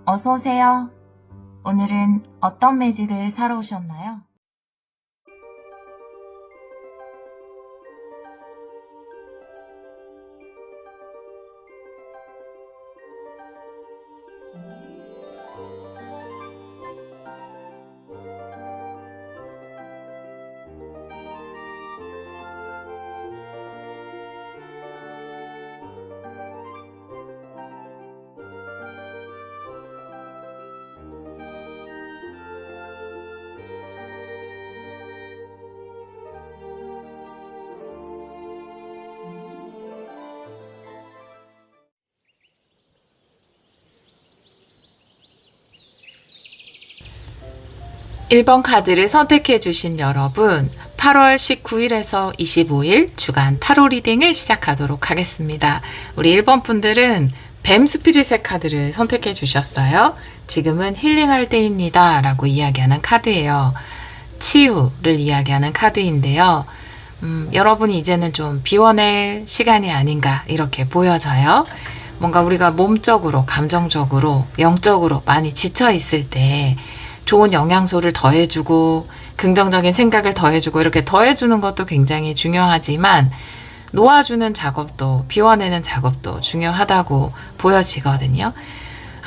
어서 오세요. 오늘은 어떤 매직을 사러 오셨나요? 일 번 카드를 선택해 주신 여러분, 8월 19일에서 25일 주간 타로 리딩을 시작하도록 하겠습니다. 우리 1번 분들은 뱀 스피릿의 카드를 선택해 주셨어요. 지금은 힐링할 때입니다 라고 이야기하는 카드예요. 치유를 이야기하는 카드인데요. 여러분이 이제는 좀 비워낼 시간이 아닌가 이렇게 보여져요. 뭔가 우리가 몸적으로, 감정적으로, 영적으로 많이 지쳐 있을 때 좋은 영양소를 더해주고 긍정적인 생각을 더해주고 이렇게 더해주는 것도 굉장히 중요하지만 놓아주는 작업도, 비워내는 작업도 중요하다고 보여지거든요.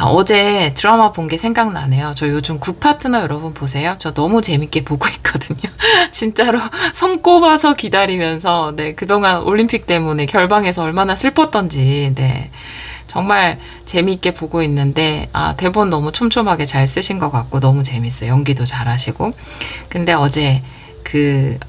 어제 드라마 본 게 생각나네요. 저 요즘 굿파트너 여러분 보세요. 저 너무 재밌게 보고 있거든요. 진짜로 손꼽아서 기다리면서 그동안 올림픽 때문에 결방해서 얼마나 슬펐던지 정말 재미있게 보고 있는데 대본 너무 촘촘하게 잘 쓰신 것 같고 너무 재밌어요. 연기도 잘하시고. 근데 어제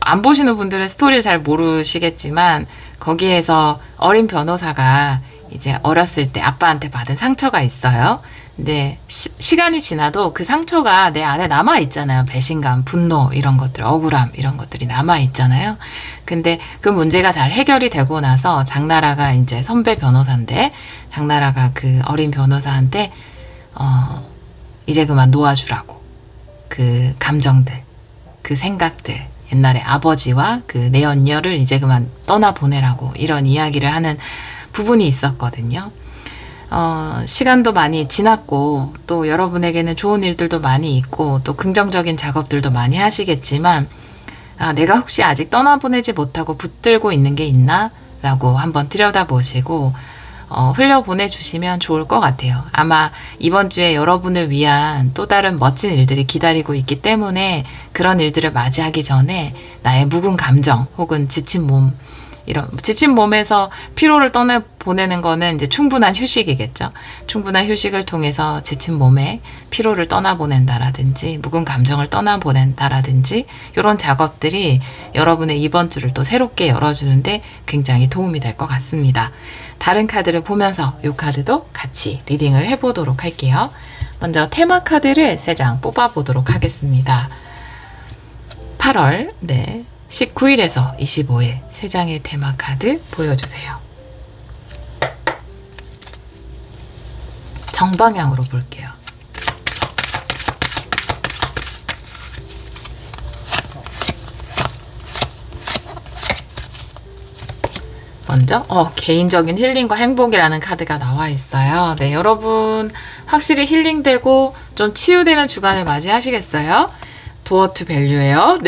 안 보시는 분들은 스토리를 잘 모르시겠지만 거기에서 어린 변호사가 이제 어렸을 때 아빠한테 받은 상처가 있어요. 근데 시간이 지나도 그 상처가 내 안에 남아 있잖아요. 배신감, 분노 이런 것들, 억울함 이런 것들이 남아 있잖아요. 근데 그 문제가 잘 해결이 되고 나서 장나라가 이제 선배 변호사인데 장나라가 그 어린 변호사한테 이제 그만 놓아주라고 그 감정들, 그 생각들, 옛날에 아버지와 그 내연녀를 이제 그만 떠나보내라고 이런 이야기를 하는 부분이 있었거든요. 시간도 많이 지났고 또 여러분에게는 좋은 일들도 많이 있고 또 긍정적인 작업들도 많이 하시겠지만 내가 혹시 아직 떠나보내지 못하고 붙들고 있는 게 있나? 라고 한번 들여다보시고 흘려보내주시면 좋을 것 같아요. 아마 이번 주에 여러분을 위한 또 다른 멋진 일들이 기다리고 있기 때문에 그런 일들을 맞이하기 전에 나의 묵은 감정 혹은 지친 몸 이런 지친 몸에서 피로를 떠나보내는 거는 이제 충분한 휴식이겠죠. 충분한 휴식을 통해서 지친 몸에 피로를 떠나보낸다라든지 묵은 감정을 떠나보낸다라든지 이런 작업들이 여러분의 이번 주를 또 새롭게 열어주는데 굉장히 도움이 될 것 같습니다. 다른 카드를 보면서 이 카드도 같이 리딩을 해보도록 할게요. 먼저 테마 카드를 3장 뽑아보도록 하겠습니다. 8월 19일에서 25일 3장의 테마 카드 보여주세요. 정방향으로 볼게요. 먼저 개인적인 힐링과 행복이라는 카드가 나와 있어요. 여러분 확실히 힐링되고 좀 치유되는 주간을 맞이하시겠어요? 도어 투 밸류예요.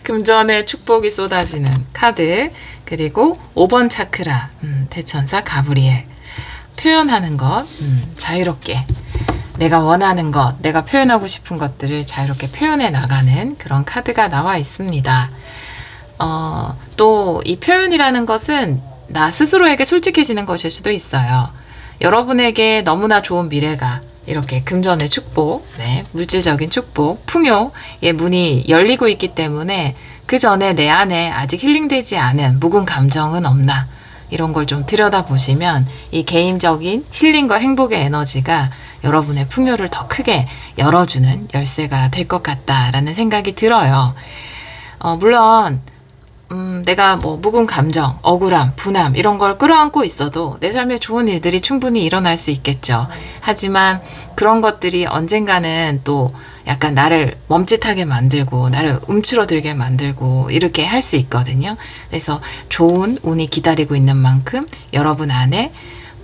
금전의 축복이 쏟아지는 카드. 그리고 5번 차크라 대천사 가브리엘. 표현하는 것 자유롭게 내가 원하는 것, 내가 표현하고 싶은 것들을 자유롭게 표현해 나가는 그런 카드가 나와 있습니다. 또 이 표현이라는 것은 나 스스로에게 솔직해지는 것일 수도 있어요. 여러분에게 너무나 좋은 미래가 이렇게 금전의 축복, 물질적인 축복, 풍요의 문이 열리고 있기 때문에 그 전에 내 안에 아직 힐링되지 않은 묵은 감정은 없나 이런 걸 좀 들여다보시면 이 개인적인 힐링과 행복의 에너지가 여러분의 풍요를 더 크게 열어주는 열쇠가 될 것 같다라는 생각이 들어요. 물론 내가 묵은 감정, 억울함, 분함 이런 걸 끌어안고 있어도 내 삶에 좋은 일들이 충분히 일어날 수 있겠죠. 하지만 그런 것들이 언젠가는 또 약간 나를 멈칫하게 만들고 나를 움츠러들게 만들고 이렇게 할 수 있거든요. 그래서 좋은 운이 기다리고 있는 만큼 여러분 안에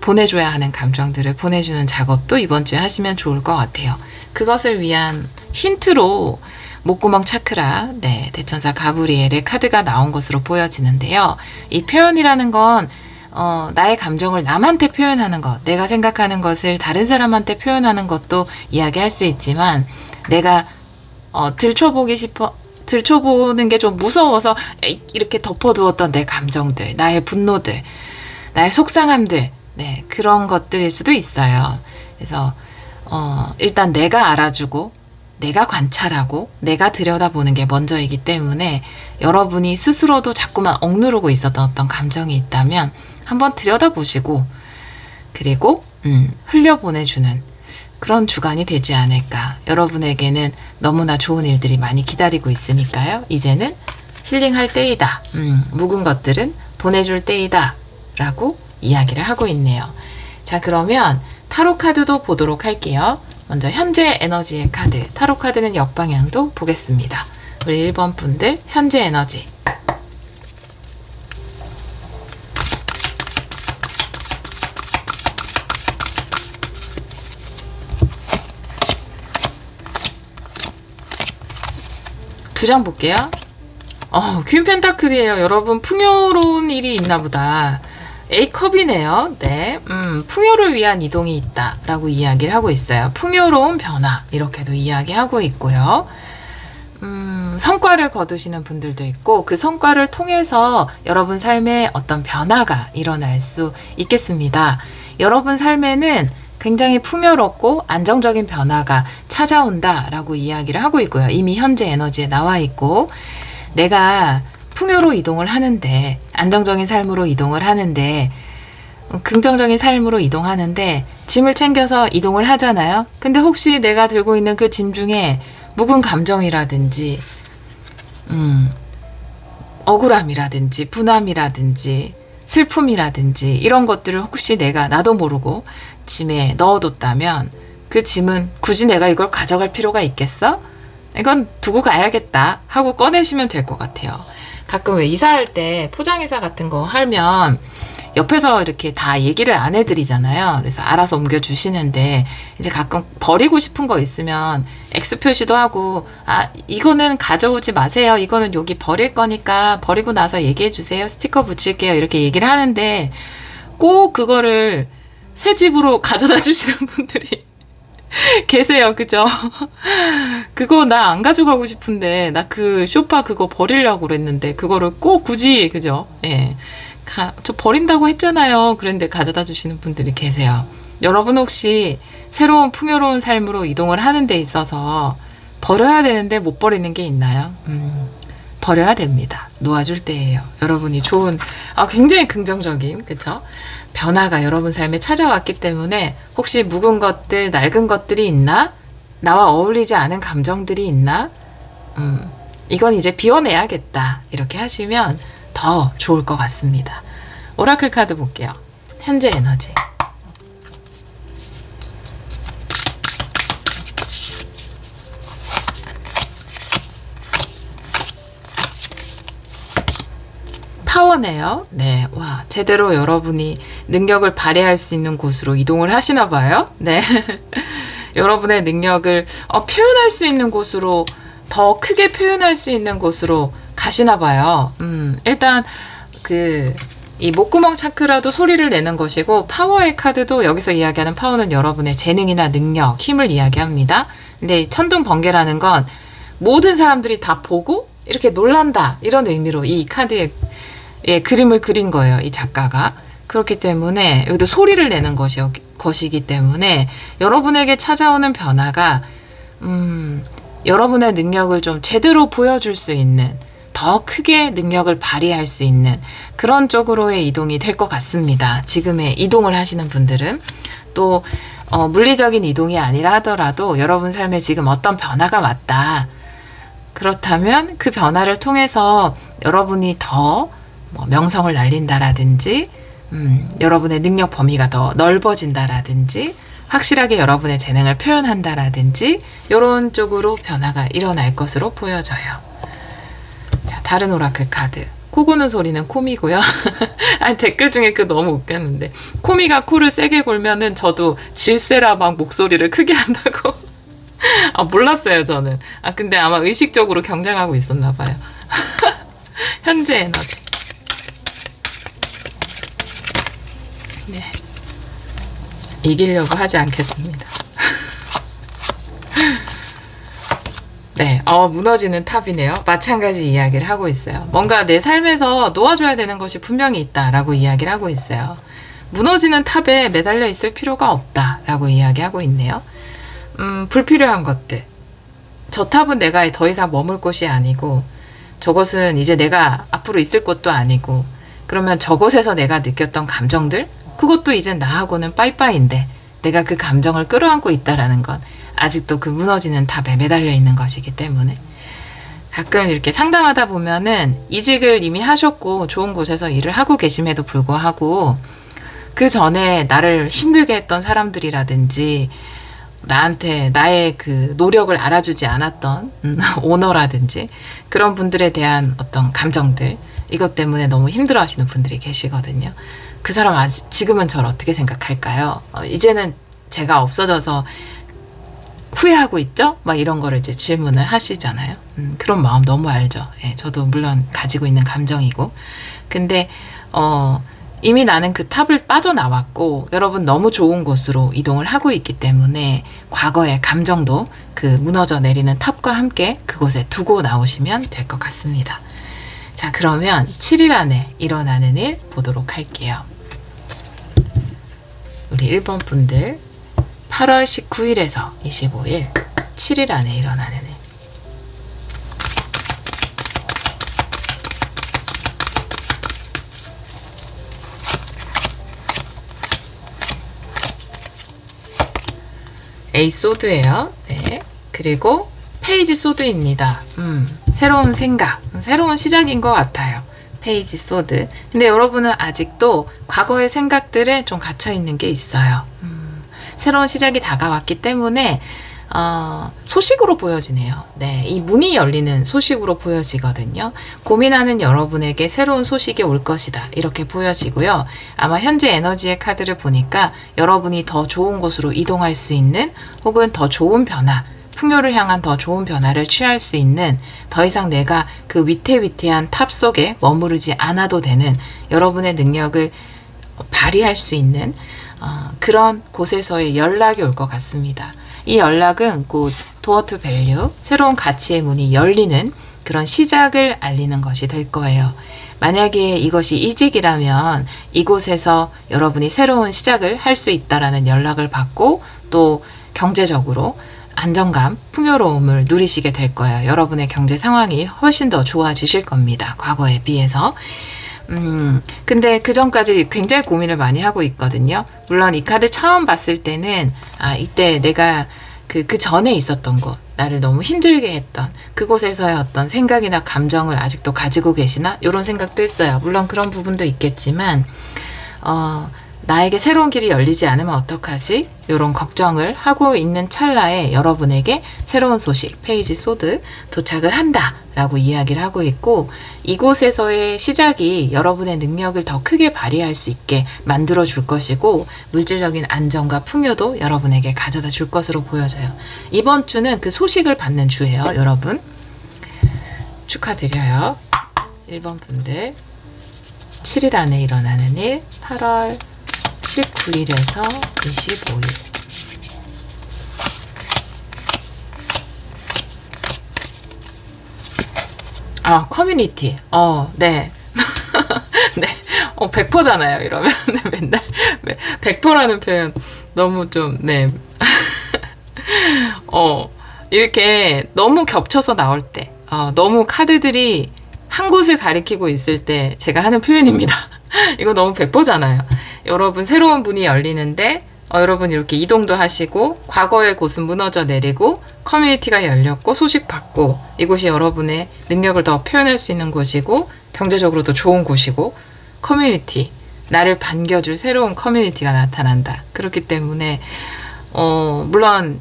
보내줘야 하는 감정들을 보내주는 작업도 이번 주에 하시면 좋을 것 같아요. 그것을 위한 힌트로 목구멍 차크라, 네, 대천사 가브리엘의 카드가 나온 것으로 보여지는데요. 이 표현이라는 건 나의 감정을 남한테 표현하는 것, 내가 생각하는 것을 다른 사람한테 표현하는 것도 이야기할 수 있지만, 내가 들춰보는 게 좀 무서워서 이렇게 덮어두었던 내 감정들, 나의 분노들, 나의 속상함들, 네, 그런 것들일 수도 있어요. 그래서 일단 내가 알아주고, 내가 관찰하고, 내가 들여다보는 게 먼저이기 때문에 여러분이 스스로도 자꾸만 억누르고 있었던 어떤 감정이 있다면 한번 들여다보시고, 그리고 흘려보내주는 그런 주간이 되지 않을까. 여러분에게는 너무나 좋은 일들이 많이 기다리고 있으니까요. 이제는 힐링할 때이다. 묵은 것들은 보내줄 때이다. 라고 이야기를 하고 있네요. 자, 그러면 타로 카드도 보도록 할게요. 먼저 현재 에너지의 카드, 타로 카드는 역방향도 보겠습니다. 우리 1번 분들 현재 에너지. 두 장 볼게요. 퀸 펜타클이에요. 여러분 풍요로운 일이 있나 보다. A컵이네요. 네, 풍요를 위한 이동이 있다라고 이야기를 하고 있어요. 풍요로운 변화 이렇게도 이야기하고 있고요. 성과를 거두시는 분들도 있고 그 성과를 통해서 여러분 삶에 어떤 변화가 일어날 수 있겠습니다. 여러분 삶에는 굉장히 풍요롭고 안정적인 변화가 찾아온다라고 이야기를 하고 있고요. 이미 현재 에너지에 나와 있고 내가 풍요로 이동을 하는데 안정적인 삶으로 이동을 하는데 긍정적인 삶으로 이동하는데 짐을 챙겨서 이동을 하잖아요. 근데 혹시 내가 들고 있는 그 짐 중에 묵은 감정이라든지 억울함이라든지 분함이라든지 슬픔이라든지 이런 것들을 혹시 내가 나도 모르고 짐에 넣어뒀다면 그 짐은 굳이 내가 이걸 가져갈 필요가 있겠어? 이건 두고 가야겠다 하고 꺼내시면 될 것 같아요. 가끔 왜 이사할 때 포장이사 같은 거 하면 옆에서 이렇게 다 얘기를 안 해드리잖아요. 그래서 알아서 옮겨주시는데 이제 가끔 버리고 싶은 거 있으면 X 표시도 하고 이거는 가져오지 마세요. 이거는 여기 버릴 거니까 버리고 나서 얘기해 주세요. 스티커 붙일게요. 이렇게 얘기를 하는데 꼭 그거를 새 집으로 가져다 주시는 분들이 계세요. 그죠? 그거 나 안 가져가고 싶은데 나 그 소파 그거 버리려고 그랬는데 그거를 꼭 굳이 그죠? 예. 저 버린다고 했잖아요. 그런데 가져다 주시는 분들이 계세요. 여러분 혹시 새로운 풍요로운 삶으로 이동을 하는 데 있어서 버려야 되는데 못 버리는 게 있나요? 버려야 됩니다. 놓아줄 때예요. 여러분이 좋은 굉장히 긍정적인 그쵸? 변화가 여러분 삶에 찾아왔기 때문에 혹시 묵은 것들, 낡은 것들이 있나? 나와 어울리지 않은 감정들이 있나? 이건 이제 비워내야겠다. 이렇게 하시면 더 좋을 것 같습니다. 오라클 카드 볼게요. 현재 에너지. 파워네요. 네, 와, 제대로 여러분이 능력을 발휘할 수 있는 곳으로 이동을 하시나 봐요. 네. 여러분의 능력을 표현할 수 있는 곳으로, 더 크게 표현할 수 있는 곳으로 가시나 봐요. 일단 이 목구멍 차크라도 소리를 내는 것이고 파워의 카드도 여기서 이야기하는 파워는 여러분의 재능이나 능력, 힘을 이야기합니다. 근데 천둥 번개라는 건 모든 사람들이 다 보고 이렇게 놀란다 이런 의미로 이 카드에 그림을 그린 거예요. 이 작가가. 그렇기 때문에 여기도 소리를 내는 것이기 때문에 여러분에게 찾아오는 변화가 여러분의 능력을 좀 제대로 보여줄 수 있는 더 크게 능력을 발휘할 수 있는 그런 쪽으로의 이동이 될 것 같습니다. 지금의 이동을 하시는 분들은 또 물리적인 이동이 아니라 하더라도 여러분 삶에 지금 어떤 변화가 왔다. 그렇다면 그 변화를 통해서 여러분이 더 명성을 날린다라든지 여러분의 능력 범위가 더 넓어진다라든지 확실하게 여러분의 재능을 표현한다라든지 이런 쪽으로 변화가 일어날 것으로 보여져요. 자, 다른 오라클 카드 코 고는 소리는 코미고요. 아니, 댓글 중에 그 너무 웃겼는데, 코미가 코를 세게 골면은 저도 질세라 막 목소리를 크게 한다고. 아, 몰랐어요, 저는. 아, 근데 아마 의식적으로 경쟁하고 있었나 봐요. 현재 에너지. 네. 이기려고 하지 않겠습니다. 네, 무너지는 탑이네요. 마찬가지 이야기를 하고 있어요. 뭔가 내 삶에서 놓아줘야 되는 것이 분명히 있다라고 이야기를 하고 있어요. 무너지는 탑에 매달려 있을 필요가 없다라고 이야기하고 있네요. 불필요한 것들. 저 탑은 내가 더 이상 머물 곳이 아니고, 저것은 이제 내가 앞으로 있을 곳도 아니고, 그러면 저곳에서 내가 느꼈던 감정들, 그것도 이제 나하고는 빠이빠이인데, 내가 그 감정을 끌어안고 있다라는 건 아직도 그 무너지는 탑에 매달려 있는 것이기 때문에, 가끔 이렇게 상담하다 보면은 이직을 이미 하셨고 좋은 곳에서 일을 하고 계심에도 불구하고 그 전에 나를 힘들게 했던 사람들이라든지 나한테 나의 그 노력을 알아주지 않았던 오너라든지 그런 분들에 대한 어떤 감정들, 이것 때문에 너무 힘들어 하시는 분들이 계시거든요. 그 사람 지금은 저를 어떻게 생각할까요? 이제는 제가 없어져서 후회하고 있죠? 막 이런 거를 이제 질문을 하시잖아요. 그런 마음 너무 알죠. 예, 저도 물론 가지고 있는 감정이고. 근데, 이미 나는 그 탑을 빠져나왔고, 여러분 너무 좋은 곳으로 이동을 하고 있기 때문에, 과거의 감정도 그 무너져 내리는 탑과 함께 그곳에 두고 나오시면 될 것 같습니다. 자, 그러면 7일 안에 일어나는 일 보도록 할게요. 우리 1번 분들. 8월 19일에서 25일, 7일 안에 일어나는 일. 에이스 소드예요. 네. 그리고 페이지 소드입니다. 새로운 생각, 새로운 시작인 것 같아요. 페이지 소드. 근데 여러분은 아직도 과거의 생각들에 좀 갇혀 있는 게 있어요. 새로운 시작이 다가왔기 때문에 소식으로 보여지네요. 네, 이 문이 열리는 소식으로 보여지거든요. 고민하는 여러분에게 새로운 소식이 올 것이다, 이렇게 보여지고요. 아마 현재 에너지의 카드를 보니까 여러분이 더 좋은 곳으로 이동할 수 있는, 혹은 더 좋은 변화, 풍요를 향한 더 좋은 변화를 취할 수 있는, 더 이상 내가 그 위태위태한 탑 속에 머무르지 않아도 되는, 여러분의 능력을 발휘할 수 있는 그런 곳에서의 연락이 올 것 같습니다. 이 연락은 곧 도어 투 밸류, 새로운 가치의 문이 열리는 그런 시작을 알리는 것이 될 거예요. 만약에 이것이 이직이라면 이곳에서 여러분이 새로운 시작을 할 수 있다라는 연락을 받고, 또 경제적으로 안정감, 풍요로움을 누리시게 될 거예요. 여러분의 경제 상황이 훨씬 더 좋아지실 겁니다. 과거에 비해서. 근데 그 전까지 굉장히 고민을 많이 하고 있거든요. 물론 이 카드 처음 봤을 때는, 이때 내가 그 전에 있었던 곳, 나를 너무 힘들게 했던 그곳에서의 어떤 생각이나 감정을 아직도 가지고 계시나? 이런 생각도 했어요. 물론 그런 부분도 있겠지만, 나에게 새로운 길이 열리지 않으면 어떡하지? 이런 걱정을 하고 있는 찰나에 여러분에게 새로운 소식, 페이지 소드 도착을 한다 라고 이야기를 하고 있고, 이곳에서의 시작이 여러분의 능력을 더 크게 발휘할 수 있게 만들어 줄 것이고, 물질적인 안정과 풍요도 여러분에게 가져다 줄 것으로 보여져요. 이번 주는 그 소식을 받는 주예요, 여러분. 축하드려요. 1번 분들. 7일 안에 일어나는 일, 8월 19일에서 25일. 커뮤니티. 네. 네. 100%잖아요, 이러면. 네, 맨날. 100%라는 표현 너무 좀, 네. 이렇게 너무 겹쳐서 나올 때, 너무 카드들이 한 곳을 가리키고 있을 때 제가 하는 표현입니다. 이거 너무 100%잖아요. 여러분 새로운 문이 열리는데, 여러분 이렇게 이동도 하시고, 과거의 곳은 무너져 내리고, 커뮤니티가 열렸고, 소식 받고, 이곳이 여러분의 능력을 더 표현할 수 있는 곳이고, 경제적으로도 좋은 곳이고, 커뮤니티, 나를 반겨줄 새로운 커뮤니티가 나타난다. 그렇기 때문에 물론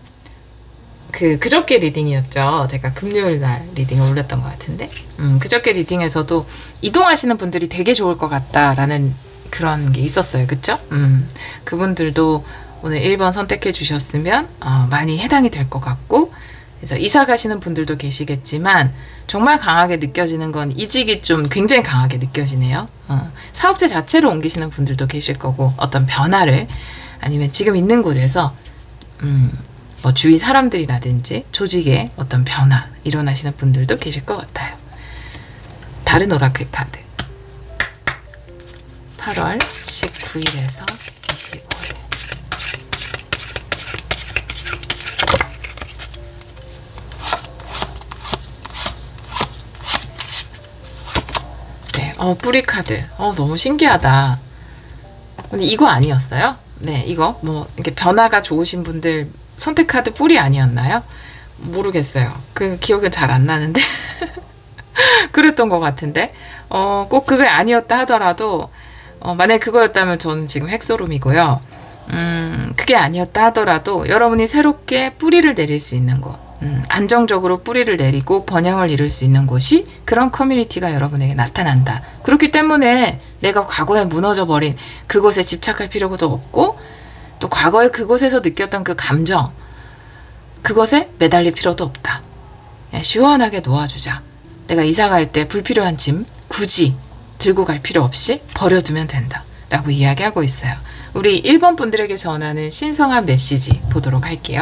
그저께 리딩이었죠. 제가 금요일 날 리딩을 올렸던 것 같은데, 그저께 리딩에서도 이동하시는 분들이 되게 좋을 것 같다라는 그런 게 있었어요. 그쵸? 그분들도 오늘 1번 선택해 주셨으면 많이 해당이 될 것 같고, 그래서 이사 가시는 분들도 계시겠지만 정말 강하게 느껴지는 건 이직이 좀 굉장히 강하게 느껴지네요. 사업체 자체로 옮기시는 분들도 계실 거고, 어떤 변화를, 아니면 지금 있는 곳에서 뭐 주위 사람들이라든지 조직에 어떤 변화 일어나시는 분들도 계실 것 같아요. 다른 오라클 카드 8월 19일에서 25일. 네, 뿌리 카드. 너무 신기하다. 근데 이거 아니었어요? 네, 이거 뭐 이렇게 변화가 좋으신 분들 선택 카드 뿌리 아니었나요? 모르겠어요. 그 기억은 잘 안 나는데 그랬던 것 같은데 꼭 그게 아니었다 하더라도 만약에 그거였다면 저는 지금 핵소름이고요. 그게 아니었다 하더라도 여러분이 새롭게 뿌리를 내릴 수 있는 곳, 안정적으로 뿌리를 내리고 번영을 이룰 수 있는 곳이 그런 커뮤니티가 여러분에게 나타난다. 그렇기 때문에 내가 과거에 무너져 버린 그곳에 집착할 필요도 없고, 또 과거에 그곳에서 느꼈던 그 감정, 그것에 매달릴 필요도 없다. 그냥 시원하게 놓아주자. 내가 이사 갈 때 불필요한 짐 굳이 들고 갈 필요 없이 버려두면 된다 라고 이야기하고 있어요. 우리 1번 분들에게 전하는 신성한 메시지 보도록 할게요.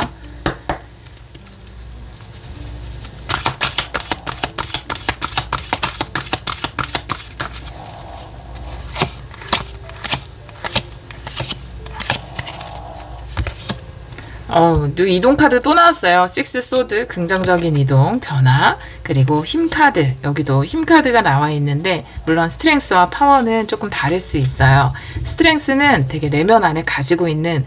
이동 카드 또 나왔어요. 식스 소드, 긍정적인 이동, 변화, 그리고 힘 카드. 여기도 힘 카드가 나와 있는데, 물론 스트렝스와 파워는 조금 다를 수 있어요. 스트렝스는 되게 내면 안에 가지고 있는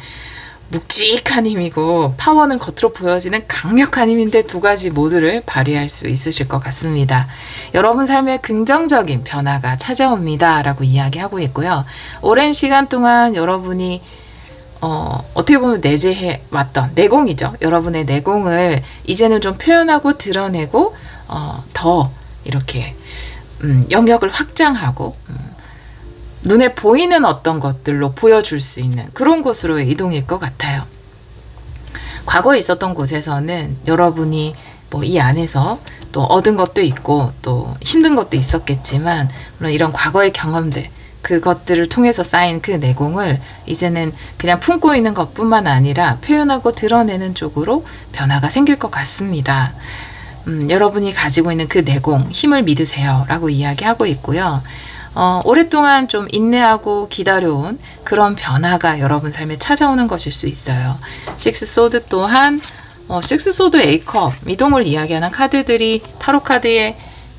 묵직한 힘이고, 파워는 겉으로 보여지는 강력한 힘인데, 두 가지 모두를 발휘할 수 있으실 것 같습니다. 여러분 삶에 긍정적인 변화가 찾아옵니다 라고 이야기하고 있고요. 오랜 시간 동안 여러분이 어떻게 보면 내재해 왔던 내공이죠. 여러분의 내공을 이제는 좀 표현하고 드러내고 더 이렇게 영역을 확장하고 눈에 보이는 어떤 것들로 보여줄 수 있는 그런 곳으로의 이동일 것 같아요. 과거에 있었던 곳에서는 여러분이 뭐 이 안에서 또 얻은 것도 있고 또 힘든 것도 있었겠지만, 물론 이런 과거의 경험들, 그것들을 통해서 쌓인 그 내공을 이제는 그냥 품고 있는 것뿐만 아니라 표현하고 드러내는 쪽으로 변화가 생길 것 같습니다. 여러분이 가지고 있는 그 내공, 힘을 믿으세요 라고 이야기하고 있고요. 오랫동안 좀 인내하고 기다려온 그런 변화가 여러분 삶에 찾아오는 것일 수 있어요. 식스 소드 또한 식스 소드 A컵, 이동을 이야기하는 카드들이 타로 카드에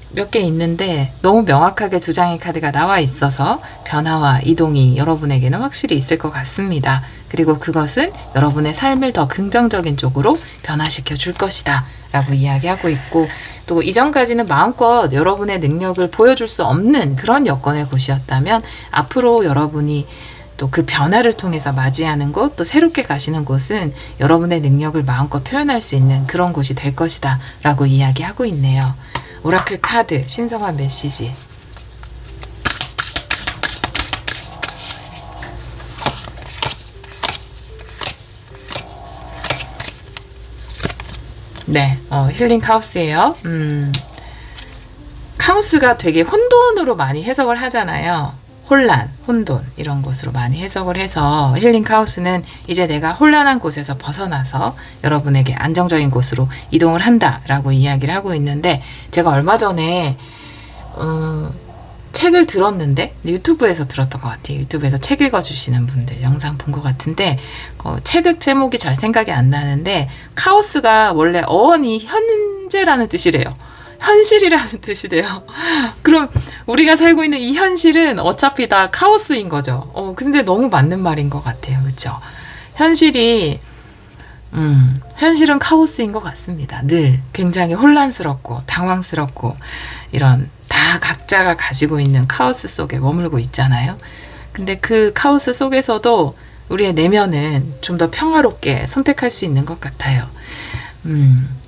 몇 개 있는데 너무 명확하게 두 장의 카드가 나와 있어서 변화와 이동이 여러분에게는 확실히 있을 것 같습니다. 그리고 그것은 여러분의 삶을 더 긍정적인 쪽으로 변화시켜 줄 것이다 라고 이야기하고 있고, 또 이전까지는 마음껏 여러분의 능력을 보여줄 수 없는 그런 여건의 곳이었다면, 앞으로 여러분이 또 그 변화를 통해서 맞이하는 곳, 또 새롭게 가시는 곳은 여러분의 능력을 마음껏 표현할 수 있는 그런 곳이 될 것이다 라고 이야기하고 있네요. 오라클 카드 신성한 메시지. 네, 힐링 카오스예요. 카오스가 되게 혼돈으로 많이 해석을 하잖아요. 혼란, 혼돈 이런 곳으로 많이 해석을 해서, 힐링 카오스는 이제 내가 혼란한 곳에서 벗어나서 여러분에게 안정적인 곳으로 이동을 한다라고 이야기를 하고 있는데, 제가 얼마 전에 책을 들었는데, 유튜브에서 들었던 것 같아요. 유튜브에서 책 읽어주시는 분들 영상 본 것 같은데, 책 제목이 잘 생각이 안 나는데, 카오스가 원래 어원이 현재라는 뜻이래요. 현실이라는 뜻이래요. 그럼 우리가 살고 있는 이 현실은 어차피 다 카오스인 거죠. 근데 너무 맞는 말인 것 같아요. 그렇죠? 현실은 카오스인 것 같습니다. 늘 굉장히 혼란스럽고 당황스럽고, 이런 다 각자가 가지고 있는 카오스 속에 머물고 있잖아요. 근데 그 카오스 속에서도 우리의 내면은 좀 더 평화롭게 선택할 수 있는 것 같아요.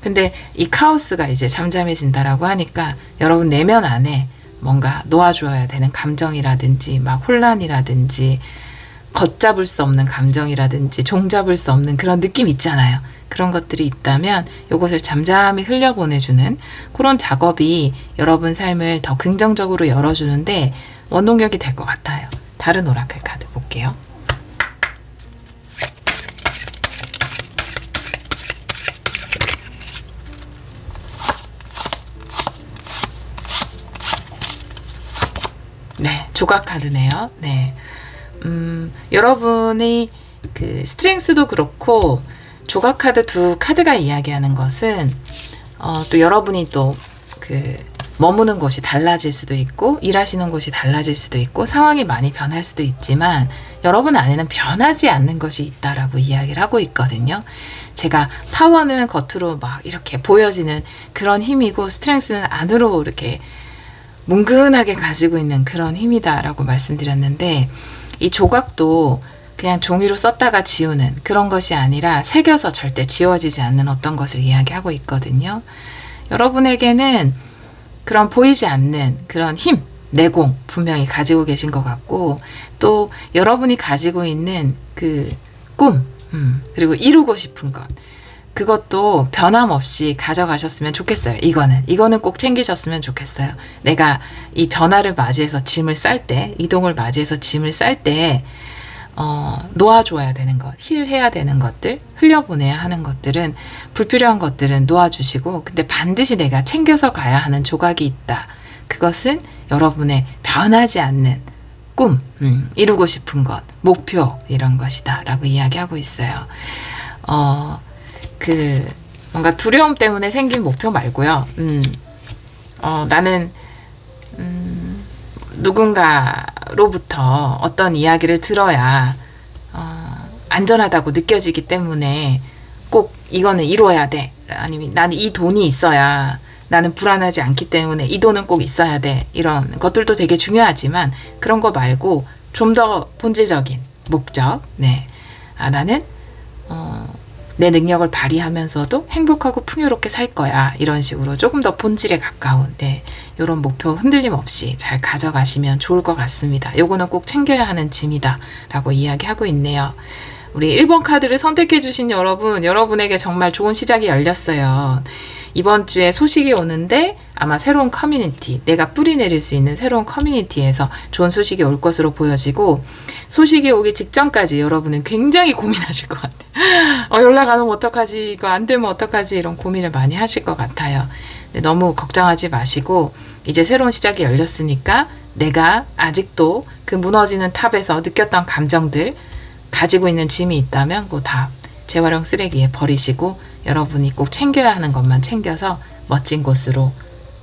근데 이 카오스가 이제 잠잠해진다라고 하니까 여러분 내면 안에 뭔가 놓아줘야 되는 감정이라든지 막 혼란이라든지 걷잡을 수 없는 감정이라든지 종잡을 수 없는 그런 느낌 있잖아요. 그런 것들이 있다면 이것을 잠잠히 흘려보내주는 그런 작업이 여러분 삶을 더 긍정적으로 열어주는데 원동력이 될 것 같아요. 다른 오라클 카드 볼게요. 네, 조각 카드네요. 네. 여러분의 그 스트렝스도 그렇고 조각 카드 두 카드가 이야기하는 것은 또 여러분이 또 그 머무는 곳이 달라질 수도 있고 일하시는 곳이 달라질 수도 있고 상황이 많이 변할 수도 있지만 여러분 안에는 변하지 않는 것이 있다라고 이야기를 하고 있거든요. 제가 파워는 겉으로 막 이렇게 보여지는 그런 힘이고 스트렝스는 안으로 이렇게 뭉근하게 가지고 있는 그런 힘이다라고 말씀드렸는데 이 조각도 그냥 종이로 썼다가 지우는 그런 것이 아니라 새겨서 절대 지워지지 않는 어떤 것을 이야기하고 있거든요. 여러분에게는 그런 보이지 않는 그런 힘, 내공 분명히 가지고 계신 것 같고 또 여러분이 가지고 있는 그 꿈, 그리고 이루고 싶은 것 그것도 변함없이 가져가셨으면 좋겠어요. 이거는 꼭 챙기셨으면 좋겠어요. 내가 이 변화를 맞이해서 짐을 쌀 때, 이동을 맞이해서 짐을 쌀 때 놓아줘야 되는 것, 힐해야 되는 것들, 흘려보내야 하는 것들은 불필요한 것들은 놓아주시고 근데 반드시 내가 챙겨서 가야 하는 조각이 있다. 그것은 여러분의 변하지 않는 꿈, 이루고 싶은 것, 목표 이런 것이다 라고 이야기하고 있어요. 그 뭔가 두려움 때문에 생긴 목표 말고요. 나는 누군가로부터 어떤 이야기를 들어야 안전하다고 느껴지기 때문에 꼭 이거는 이루어야 돼. 아니면 나는 이 돈이 있어야 나는 불안하지 않기 때문에 이 돈은 꼭 있어야 돼. 이런 것들도 되게 중요하지만 그런 거 말고 좀 더 본질적인 목적. 네. 나는 내 능력을 발휘하면서도 행복하고 풍요롭게 살 거야. 이런 식으로 조금 더 본질에 가까운 이런 목표 흔들림 없이 잘 가져가시면 좋을 것 같습니다. 요거는 꼭 챙겨야 하는 짐이다 라고 이야기하고 있네요. 우리 1번 카드를 선택해 주신 여러분에게 정말 좋은 시작이 열렸어요. 이번 주에 소식이 오는데 아마 새로운 커뮤니티, 내가 뿌리 내릴 수 있는 새로운 커뮤니티에서 좋은 소식이 올 것으로 보여지고 소식이 오기 직전까지 여러분은 굉장히 고민하실 것 같아요. 연락 안 오면 어떡하지? 이거 안 되면 어떡하지? 이런 고민을 많이 하실 것 같아요. 너무 걱정하지 마시고 이제 새로운 시작이 열렸으니까 내가 아직도 그 무너지는 탑에서 느꼈던 감정들 가지고 있는 짐이 있다면 그거 다 재활용 쓰레기에 버리시고 여러분이 꼭 챙겨야 하는 것만 챙겨서 멋진 곳으로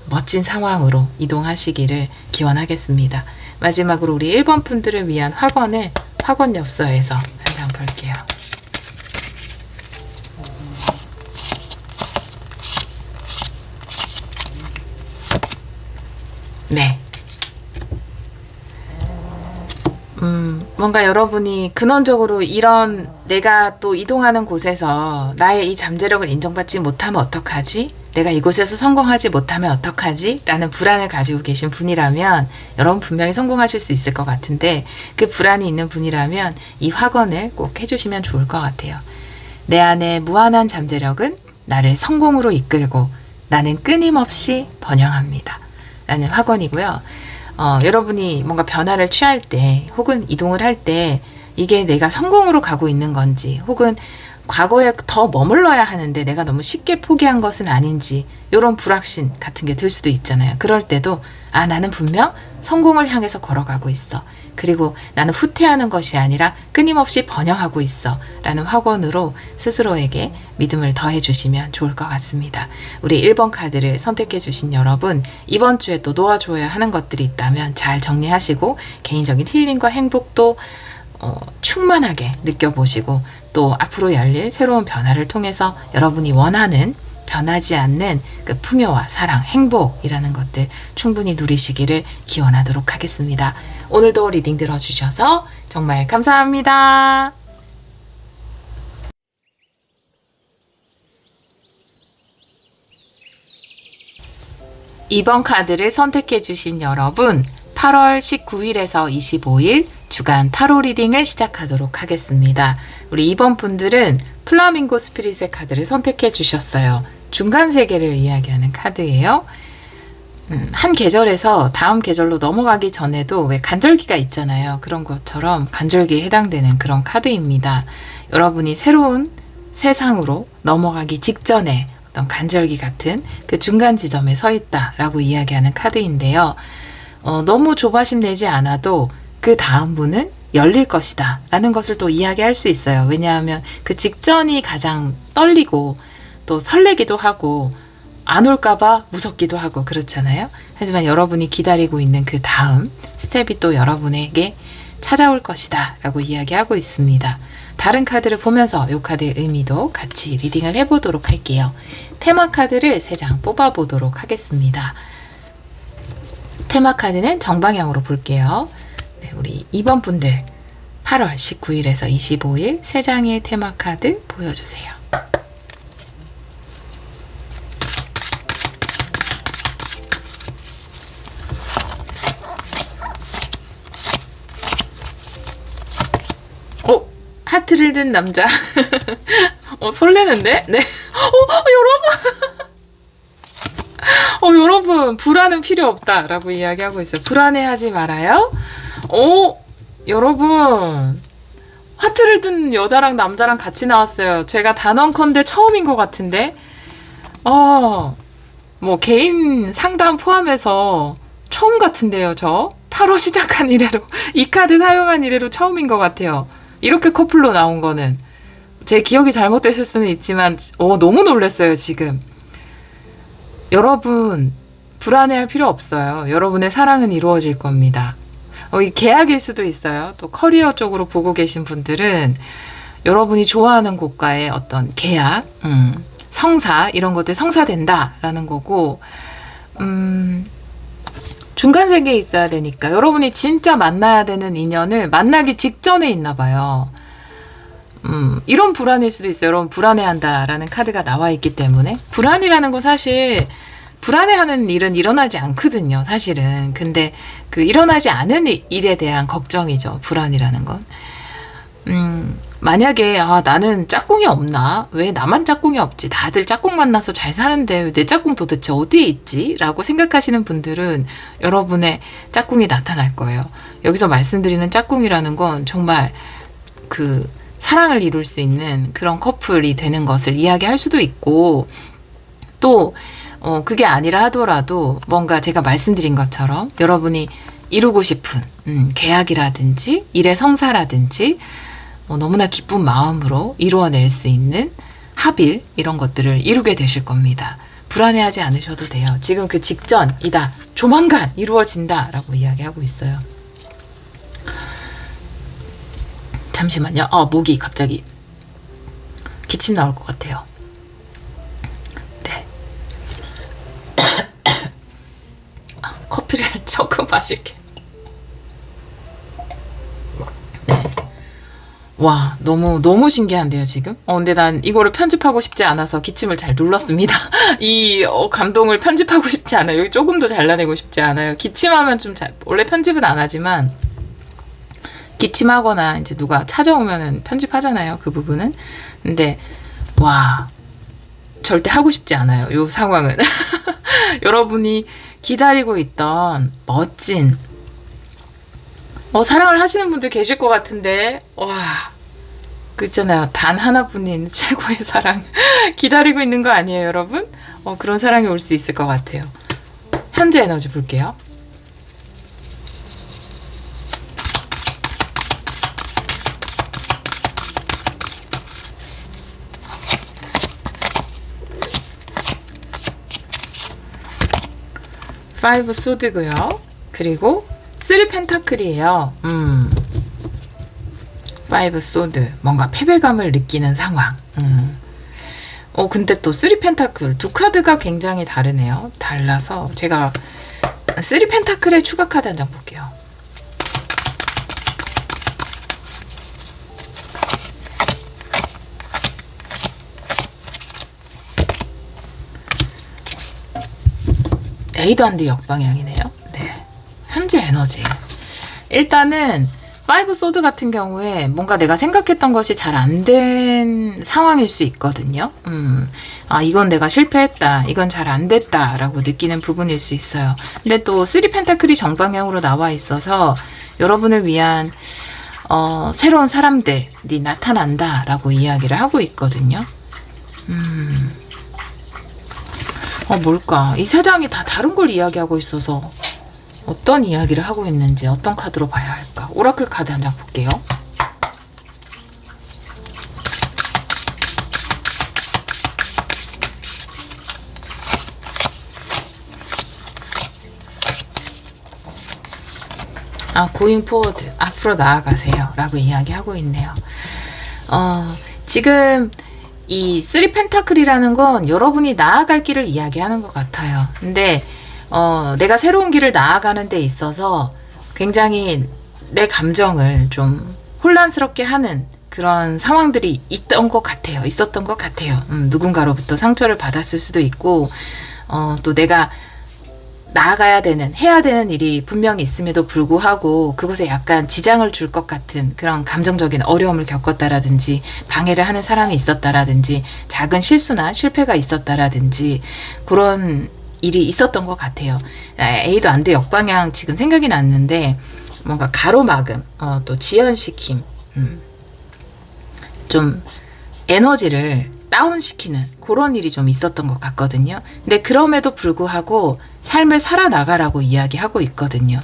멋진 상황으로 이동하시기를 기원하겠습니다. 마지막으로 우리 1번 분들을 위한 확언 엽서에서 한 장 볼게요. 네. 뭔가 여러분이 근원적으로 이런 내가 또 이동하는 곳에서 나의 이 잠재력을 인정받지 못하면 어떡하지? 내가 이곳에서 성공하지 못하면 어떡하지? 라는 불안을 가지고 계신 분이라면 여러분 분명히 성공하실 수 있을 것 같은데 그 불안이 있는 분이라면 이 확언을 꼭 해주시면 좋을 것 같아요. 내 안에 무한한 잠재력은 나를 성공으로 이끌고 나는 끊임없이 번영합니다. 라는 확언이고요. 여러분이 뭔가 변화를 취할 때 혹은 이동을 할 때 이게 내가 성공으로 가고 있는 건지 혹은 과거에 더 머물러야 하는데 내가 너무 쉽게 포기한 것은 아닌지 이런 불확신 같은 게 들 수도 있잖아요. 그럴 때도 나는 분명 성공을 향해서 걸어가고 있어. 그리고 나는 후퇴하는 것이 아니라 끊임없이 번영하고 있어. 라는 확언으로 스스로에게 믿음을 더해 주시면 좋을 것 같습니다. 우리 1번 카드를 선택해 주신 여러분, 이번 주에 또 놓아줘야 하는 것들이 있다면 잘 정리하시고 개인적인 힐링과 행복도 충만하게 느껴보시고 또 앞으로 열릴 새로운 변화를 통해서 여러분이 원하는 변하지 않는 그 풍요와 사랑, 행복이라는 것들 충분히 누리시기를 기원하도록 하겠습니다. 오늘도 리딩 들어주셔서 정말 감사합니다. 2번 카드를 선택해 주신 여러분, 8월 19일에서 25일 주간 타로 리딩을 시작하도록 하겠습니다. 우리 2번 분들은 플라밍고 스피릿의 카드를 선택해 주셨어요. 중간 세계를 이야기하는 카드예요. 한 계절에서 다음 계절로 넘어가기 전에도 왜 간절기가 있잖아요. 그런 것처럼 간절기에 해당되는 그런 카드입니다. 여러분이 새로운 세상으로 넘어가기 직전에 어떤 간절기 같은 그 중간 지점에 서 있다라고 이야기하는 카드인데요. 너무 조바심 내지 않아도 그 다음 문은 열릴 것이다 라는 것을 또 이야기할 수 있어요. 왜냐하면 그 직전이 가장 떨리고 또 설레기도 하고 안 올까봐 무섭기도 하고 그렇잖아요. 하지만 여러분이 기다리고 있는 그 다음 스텝이 또 여러분에게 찾아올 것이다 라고 이야기하고 있습니다. 다른 카드를 보면서 이 카드의 의미도 같이 리딩을 해보도록 할게요. 테마 카드를 3장 뽑아보도록 하겠습니다. 테마 카드는 정방향으로 볼게요. 네, 우리 2번 분들 8월 19일에서 25일 3장의 테마 카드 보여주세요. 하트를 든 남자. 설레는데? 네. 여러분, 불안은 필요 없다라고 이야기하고 있어요. 불안해하지 말아요. 여러분, 하트를 든 여자랑 남자랑 같이 나왔어요. 제가 단언컨대 처음인 것 같은데, 뭐 개인 상담 포함해서 처음 같은데요, 저. 타로 시작한 이래로 이 카드 사용한 이래로 처음인 것 같아요. 이렇게 커플로 나온 거는 제 기억이 잘못됐을 수는 있지만 너무 놀랐어요 지금. 여러분 불안해할 필요 없어요. 여러분의 사랑은 이루어질 겁니다. 이 계약일 수도 있어요. 또 커리어 쪽으로 보고 계신 분들은 여러분이 좋아하는 곳과의 어떤 계약, 성사 이런 것들 성사된다라는 거고 중간 세계에 있어야 되니까 여러분이 진짜 만나야 되는 인연을 만나기 직전에 있나 봐요. 이런 불안일 수도 있어요. 여러분 불안해한다라는 카드가 나와 있기 때문에 불안이라는 건 사실 불안해하는 일은 일어나지 않거든요. 사실은. 근데 그 일어나지 않은 일에 대한 걱정이죠. 불안이라는 건. 만약에 나는 짝꿍이 없나? 왜 나만 짝꿍이 없지? 다들 짝꿍 만나서 잘 사는데 왜 내 짝꿍 도대체 어디에 있지? 라고 생각하시는 분들은 여러분의 짝꿍이 나타날 거예요. 여기서 말씀드리는 짝꿍이라는 건 정말 그 사랑을 이룰 수 있는 그런 커플이 되는 것을 이야기할 수도 있고 또 그게 아니라 하더라도 뭔가 제가 말씀드린 것처럼 여러분이 이루고 싶은 계약이라든지 일의 성사라든지 너무나 기쁜 마음으로 이루어낼 수 있는 합일 이런 것들을 이루게 되실 겁니다. 불안해하지 않으셔도 돼요. 지금 그 직전이다. 조만간 이루어진다 라고 이야기하고 있어요. 잠시만요. 목이 갑자기 기침 나올 것 같아요. 네. 커피를 조금 마실게요. 와, 너무 신기한데요, 지금? 근데 난 이거를 편집하고 싶지 않아서 기침을 잘 눌렀습니다. 이 감동을 편집하고 싶지 않아요. 여기 조금 더 잘라내고 싶지 않아요. 기침하면 원래 편집은 안 하지만, 기침하거나 이제 누가 찾아오면은 편집하잖아요, 그 부분은. 근데, 와, 절대 하고 싶지 않아요, 요 상황은. 여러분이 기다리고 있던 멋진, 사랑을 하시는 분들 계실 것 같은데, 와, 그 있잖아요. 단 하나뿐인 최고의 사랑. 기다리고 있는 거 아니에요, 여러분? 그런 사랑이 올 수 있을 것 같아요. 현재 에너지 볼게요. 파이브 소드고요. 그리고 3 펜타클이에요. 파이브 소드. 뭔가 패배감을 느끼는 상황. 근데 또 3 펜타클. 두 카드가 굉장히 다르네요. 달라서 제가 3 펜타클의 추가 카드 한 장 볼게요. A도 안 돼 역방향이네요. 네. 현재 에너지. 일단은 파이브 소드 같은 경우에 뭔가 내가 생각했던 것이 잘 안 된 상황일 수 있거든요. 아, 이건 내가 실패했다. 이건 잘 안 됐다. 라고 느끼는 부분일 수 있어요. 근데 또 3 펜타클이 정방향으로 나와 있어서 여러분을 위한 새로운 사람들이 나타난다. 라고 이야기를 하고 있거든요. 뭘까? 이 세 장이 다 다른 걸 이야기하고 있어서 어떤 이야기를 하고 있는지 어떤 카드로 봐야 할까? 오라클 카드 한 장 볼게요. going forward, 앞으로 나아가세요 라고 이야기하고 있네요. 지금 이 3 펜타클이라는 건 여러분이 나아갈 길을 이야기하는 것 같아요. 근데 내가 새로운 길을 나아가는 데 있어서 굉장히 내 감정을 좀 혼란스럽게 하는 그런 상황들이 있었던 것 같아요. 누군가로부터 상처를 받았을 수도 있고, 또 내가 나아가야 되는, 해야 되는 일이 분명히 있음에도 불구하고 그것에 약간 지장을 줄 것 같은 그런 감정적인 어려움을 겪었다라든지, 방해를 하는 사람이 있었다라든지, 작은 실수나 실패가 있었다라든지, 그런 일이 있었던 것 같아요. A도 안 돼 역방향 지금 생각이 났는데, 뭔가 가로막음, 또 지연시킴, 좀 에너지를 다운시키는 그런 일이 좀 있었던 것 같거든요. 근데 그럼에도 불구하고 삶을 살아나가라고 이야기하고 있거든요.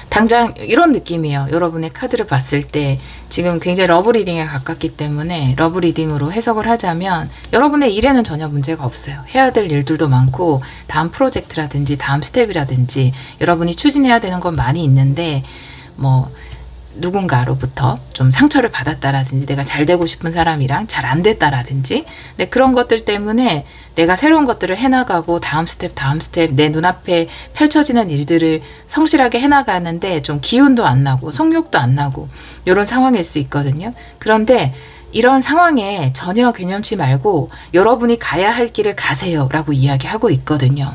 당장 이런 느낌이에요. 여러분의 카드를 봤을 때 지금 굉장히 러브 리딩에 가깝기 때문에 러브 리딩으로 해석을 하자면 여러분의 일에는 전혀 문제가 없어요. 해야 될 일들도 많고 다음 프로젝트라든지 다음 스텝이라든지 여러분이 추진해야 되는 건 많이 있는데, 뭐 누군가로부터 좀 상처를 받았다라든지, 내가 잘 되고 싶은 사람이랑 잘 안 됐다라든지, 근데 그런 것들 때문에 내가 새로운 것들을 해나가고 다음 스텝 내 눈앞에 펼쳐지는 일들을 성실하게 해나가는데 좀 기운도 안 나고 성욕도 안 나고 이런 상황일 수 있거든요. 그런데 이런 상황에 전혀 개념치 말고 여러분이 가야 할 길을 가세요 라고 이야기하고 있거든요.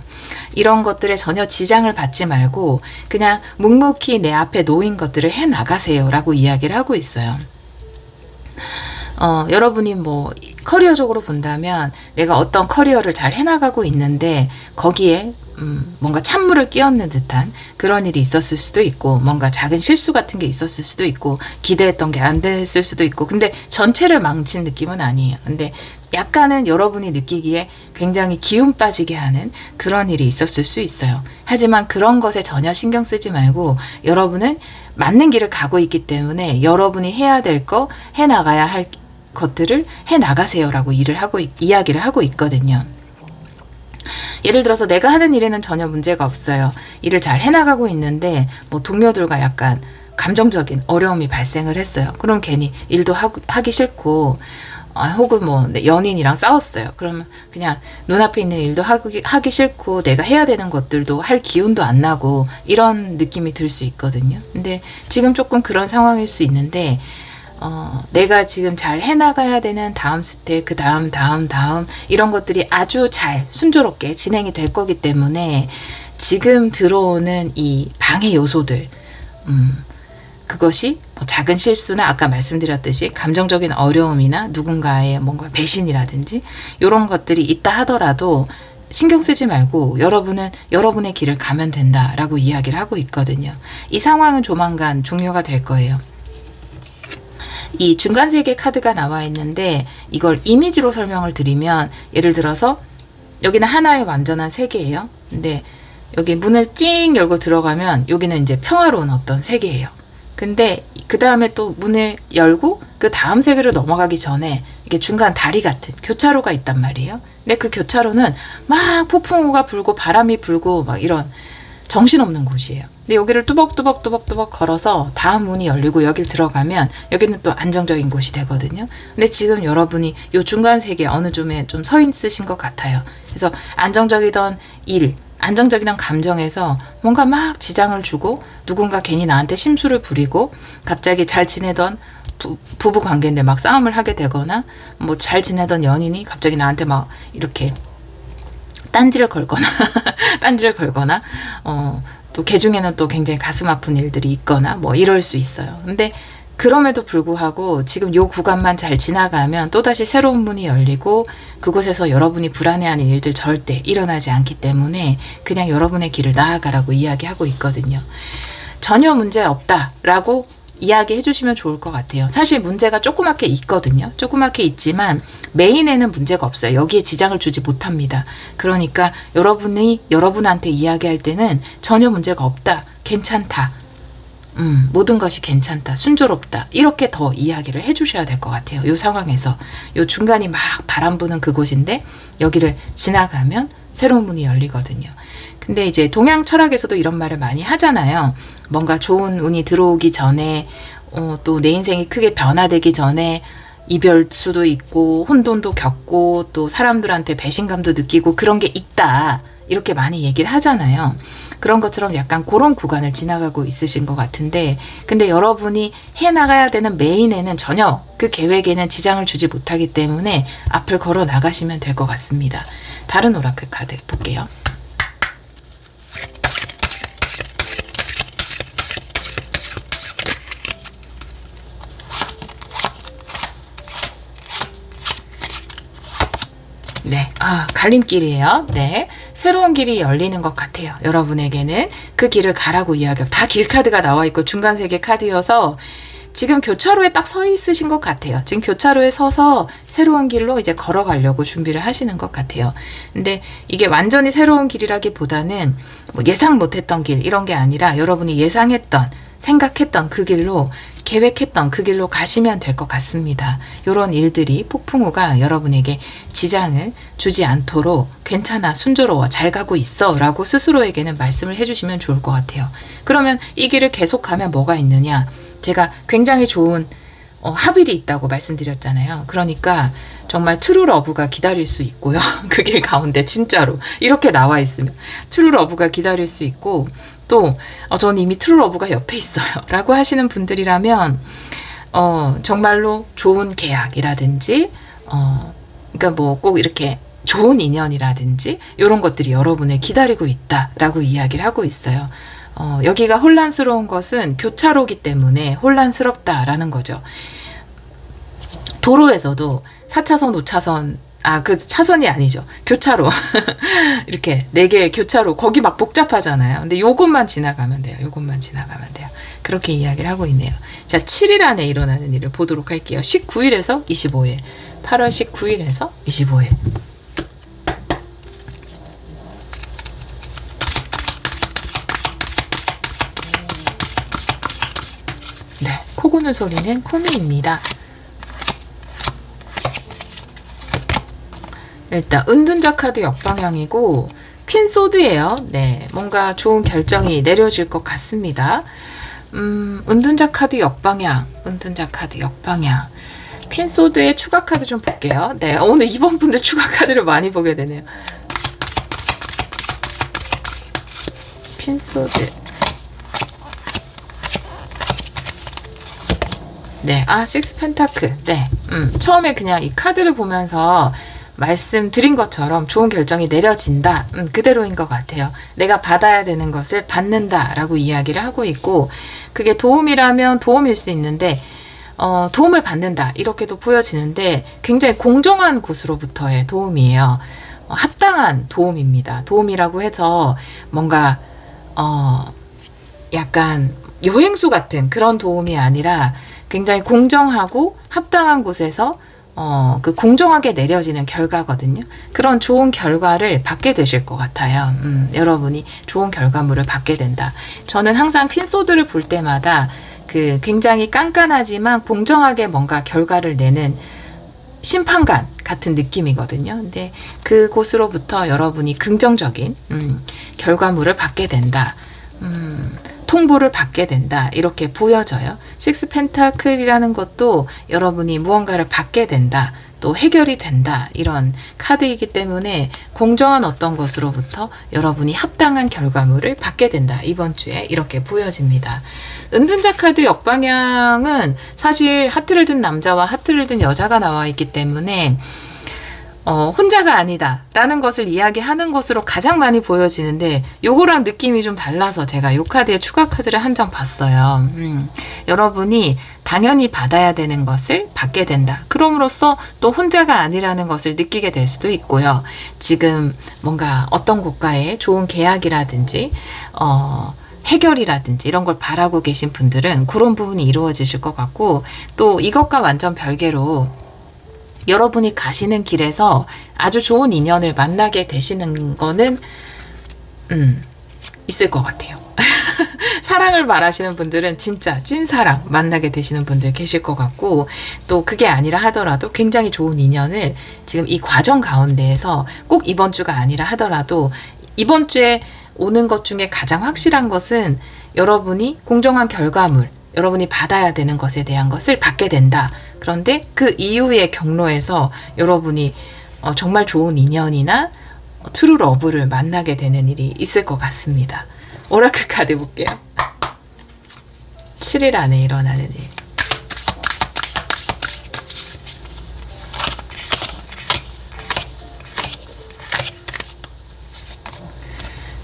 이런 것들에 전혀 지장을 받지 말고 그냥 묵묵히 내 앞에 놓인 것들을 해 나가세요 라고 이야기를 하고 있어요. 여러분이 뭐 커리어적으로 본다면 내가 어떤 커리어를 잘 해나가고 있는데 거기에 뭔가 찬물을 끼얹는 듯한 그런 일이 있었을 수도 있고, 뭔가 작은 실수 같은 게 있었을 수도 있고, 기대했던 게 안 됐을 수도 있고, 근데 전체를 망친 느낌은 아니에요. 근데 약간은 여러분이 느끼기에 굉장히 기운 빠지게 하는 그런 일이 있었을 수 있어요. 하지만 그런 것에 전혀 신경 쓰지 말고 여러분은 맞는 길을 가고 있기 때문에 여러분이 해야 될 거, 해 나가야 할 것들을 해 나가세요 라고 이야기를 하고 있거든요. 예를 들어서 내가 하는 일에는 전혀 문제가 없어요. 일을 잘 해나가고 있는데 뭐 동료들과 약간 감정적인 어려움이 발생을 했어요. 그럼 괜히 일도 하기 싫고, 혹은 뭐 연인이랑 싸웠어요. 그러면 그냥 눈앞에 있는 일도 하기 싫고 내가 해야 되는 것들도 할 기운도 안 나고 이런 느낌이 들 수 있거든요. 근데 지금 조금 그런 상황일 수 있는데, 내가 지금 잘 해나가야 되는 다음 스텝, 그 다음 이런 것들이 아주 잘 순조롭게 진행이 될 거기 때문에 지금 들어오는 이 방해 요소들, 그것이 뭐 작은 실수나 아까 말씀드렸듯이 감정적인 어려움이나 누군가의 뭔가 배신이라든지 이런 것들이 있다 하더라도 신경 쓰지 말고 여러분은 여러분의 길을 가면 된다라고 이야기를 하고 있거든요. 이 상황은 조만간 종료가 될 거예요. 이 중간세계 카드가 나와 있는데 이걸 이미지로 설명을 드리면, 예를 들어서 여기는 하나의 완전한 세계예요. 근데 여기 문을 찡 열고 들어가면 여기는 이제 평화로운 어떤 세계예요. 근데 그 다음에 또 문을 열고 그 다음 세계로 넘어가기 전에 이게 중간 다리 같은 교차로가 있단 말이에요. 근데 그 교차로는 막 폭풍우가 불고 바람이 불고 막 이런 정신없는 곳이에요. 근데 여기를 뚜벅뚜벅 걸어서 다음 문이 열리고 여길 들어가면 여기는 또 안정적인 곳이 되거든요. 근데 지금 여러분이 요 중간 세계 어느 점에 좀 서 있으신 것 같아요. 그래서 안정적이던 일, 안정적이던 감정에서 뭔가 막 지장을 주고 누군가 괜히 나한테 심술을 부리고, 갑자기 잘 지내던 부부 관계인데 막 싸움을 하게 되거나, 뭐 잘 지내던 연인이 갑자기 나한테 막 이렇게 딴지를 걸거나 딴지를 걸거나 또 개 중에는 또 굉장히 가슴 아픈 일들이 있거나 뭐 이럴 수 있어요. 근데 그럼에도 불구하고 지금 요 구간만 잘 지나가면 또다시 새로운 문이 열리고 그곳에서 여러분이 불안해하는 일들 절대 일어나지 않기 때문에 그냥 여러분의 길을 나아가라고 이야기하고 있거든요. 전혀 문제 없다라고 이야기해 주시면 좋을 것 같아요. 사실 문제가 조그맣게 있거든요. 조그맣게 있지만 메인에는 문제가 없어요. 여기에 지장을 주지 못합니다. 그러니까 여러분이 여러분한테 이야기할 때는 전혀 문제가 없다. 괜찮다. 모든 것이 괜찮다. 순조롭다. 이렇게 더 이야기를 해 주셔야 될 것 같아요. 이 상황에서. 이 중간이 막 바람 부는 그곳인데 여기를 지나가면 새로운 문이 열리거든요. 근데 이제 동양 철학에서도 이런 말을 많이 하잖아요. 뭔가 좋은 운이 들어오기 전에 또 내 인생이 크게 변화되기 전에 이별 수도 있고 혼돈도 겪고 또 사람들한테 배신감도 느끼고 그런 게 있다. 이렇게 많이 얘기를 하잖아요. 그런 것처럼 약간 그런 구간을 지나가고 있으신 것 같은데 근데 여러분이 해나가야 되는 메인에는 전혀 그 계획에는 지장을 주지 못하기 때문에 앞을 걸어 나가시면 될 것 같습니다. 다른 오라클 카드 볼게요. 네, 갈림길이에요. 네, 새로운 길이 열리는 것 같아요. 여러분에게는 그 길을 가라고 이야기해요. 다 길 카드가 나와 있고 중간 세 개 카드여서 지금 교차로에 딱 서 있으신 것 같아요. 지금 교차로에 서서 새로운 길로 이제 걸어가려고 준비를 하시는 것 같아요. 근데 이게 완전히 새로운 길이라기보다는 뭐 예상 못했던 길 이런 게 아니라 여러분이 예상했던 생각했던 그 길로 계획했던 그 길로 가시면 될 것 같습니다. 이런 일들이 폭풍우가 여러분에게 지장을 주지 않도록 괜찮아 순조로워 잘 가고 있어 라고 스스로에게는 말씀을 해주시면 좋을 것 같아요. 그러면 이 길을 계속가면 뭐가 있느냐, 제가 굉장히 좋은 합일이 있다고 말씀드렸잖아요. 그러니까 정말 트루 러브가 기다릴 수 있고요. 그 길 가운데 진짜로 이렇게 나와 있으면 트루 러브가 기다릴 수 있고 또 저는 이미 트루 러브가 옆에 있어요 라고 하시는 분들이라면 정말로 좋은 계약이라든지 그러니까 뭐 꼭 이렇게 좋은 인연이라든지 이런 것들이 여러분을 기다리고 있다라고 이야기를 하고 있어요. 여기가 혼란스러운 것은 교차로기 때문에 혼란스럽다라는 거죠. 도로에서도 4차선, 5차선, 그 차선이 아니죠. 교차로. 이렇게 4개의 교차로. 거기 막 복잡하잖아요. 근데 요것만 지나가면 돼요. 요것만 지나가면 돼요. 그렇게 이야기를 하고 있네요. 자, 7일 안에 일어나는 일을 보도록 할게요. 19일에서 25일. 8월 19일에서 25일. 네, 코 고는 소리는 코미입니다. 일단 은둔자 카드 역방향이고 퀸소드예요. 네, 뭔가 좋은 결정이 내려질 것 같습니다. 은둔자 카드 역방향, 은둔자 카드 역방향. 퀸소드의 추가 카드 좀 볼게요. 네, 오늘 이번 분들 추가 카드를 많이 보게 되네요. 퀸소드. 네, 식스 펜타클. 네, 처음에 그냥 이 카드를 보면서 말씀드린 것처럼 좋은 결정이 내려진다. 그대로인 것 같아요. 내가 받아야 되는 것을 받는다라고 이야기를 하고 있고 그게 도움이라면 도움일 수 있는데 도움을 받는다 이렇게도 보여지는데 굉장히 공정한 곳으로부터의 도움이에요. 합당한 도움입니다. 도움이라고 해서 뭔가 약간 요행수 같은 그런 도움이 아니라 굉장히 공정하고 합당한 곳에서 그 공정하게 내려지는 결과거든요. 그런 좋은 결과를 받게 되실 것 같아요. 여러분이 좋은 결과물을 받게 된다. 저는 항상 퀸소드를 볼 때마다 그 굉장히 깐깐하지만 공정하게 뭔가 결과를 내는 심판관 같은 느낌이거든요. 근데 그곳으로부터 여러분이 긍정적인 결과물을 받게 된다. 통보를 받게 된다. 이렇게 보여져요. 식스 펜타클이라는 것도 여러분이 무언가를 받게 된다. 또 해결이 된다. 이런 카드이기 때문에 공정한 어떤 것으로부터 여러분이 합당한 결과물을 받게 된다. 이번 주에 이렇게 보여집니다. 은둔자 카드 역방향은 사실 하트를 든 남자와 하트를 든 여자가 나와 있기 때문에 혼자가 아니다 라는 것을 이야기하는 것으로 가장 많이 보여지는데 요거랑 느낌이 좀 달라서 제가 요 카드에 추가 카드를 한 장 봤어요. 여러분이 당연히 받아야 되는 것을 받게 된다. 그럼으로써 또 혼자가 아니라는 것을 느끼게 될 수도 있고요. 지금 뭔가 어떤 국가에 좋은 계약이라든지 해결이라든지 이런 걸 바라고 계신 분들은 그런 부분이 이루어지실 것 같고, 또 이것과 완전 별개로 여러분이 가시는 길에서 아주 좋은 인연을 만나게 되시는 거는 있을 것 같아요. 사랑을 바라시는 분들은 진짜 찐사랑 만나게 되시는 분들 계실 것 같고, 또 그게 아니라 하더라도 굉장히 좋은 인연을 지금 이 과정 가운데에서 꼭 이번 주가 아니라 하더라도 이번 주에 오는 것 중에 가장 확실한 것은 여러분이 공정한 결과물, 여러분이 받아야 되는 것에 대한 것을 받게 된다. 그런데 그 이후의 경로에서 여러분이 정말 좋은 인연이나 트루 러브를 만나게 되는 일이 있을 것 같습니다. 오라클 카드 볼게요. 7일 안에 일어나는 일.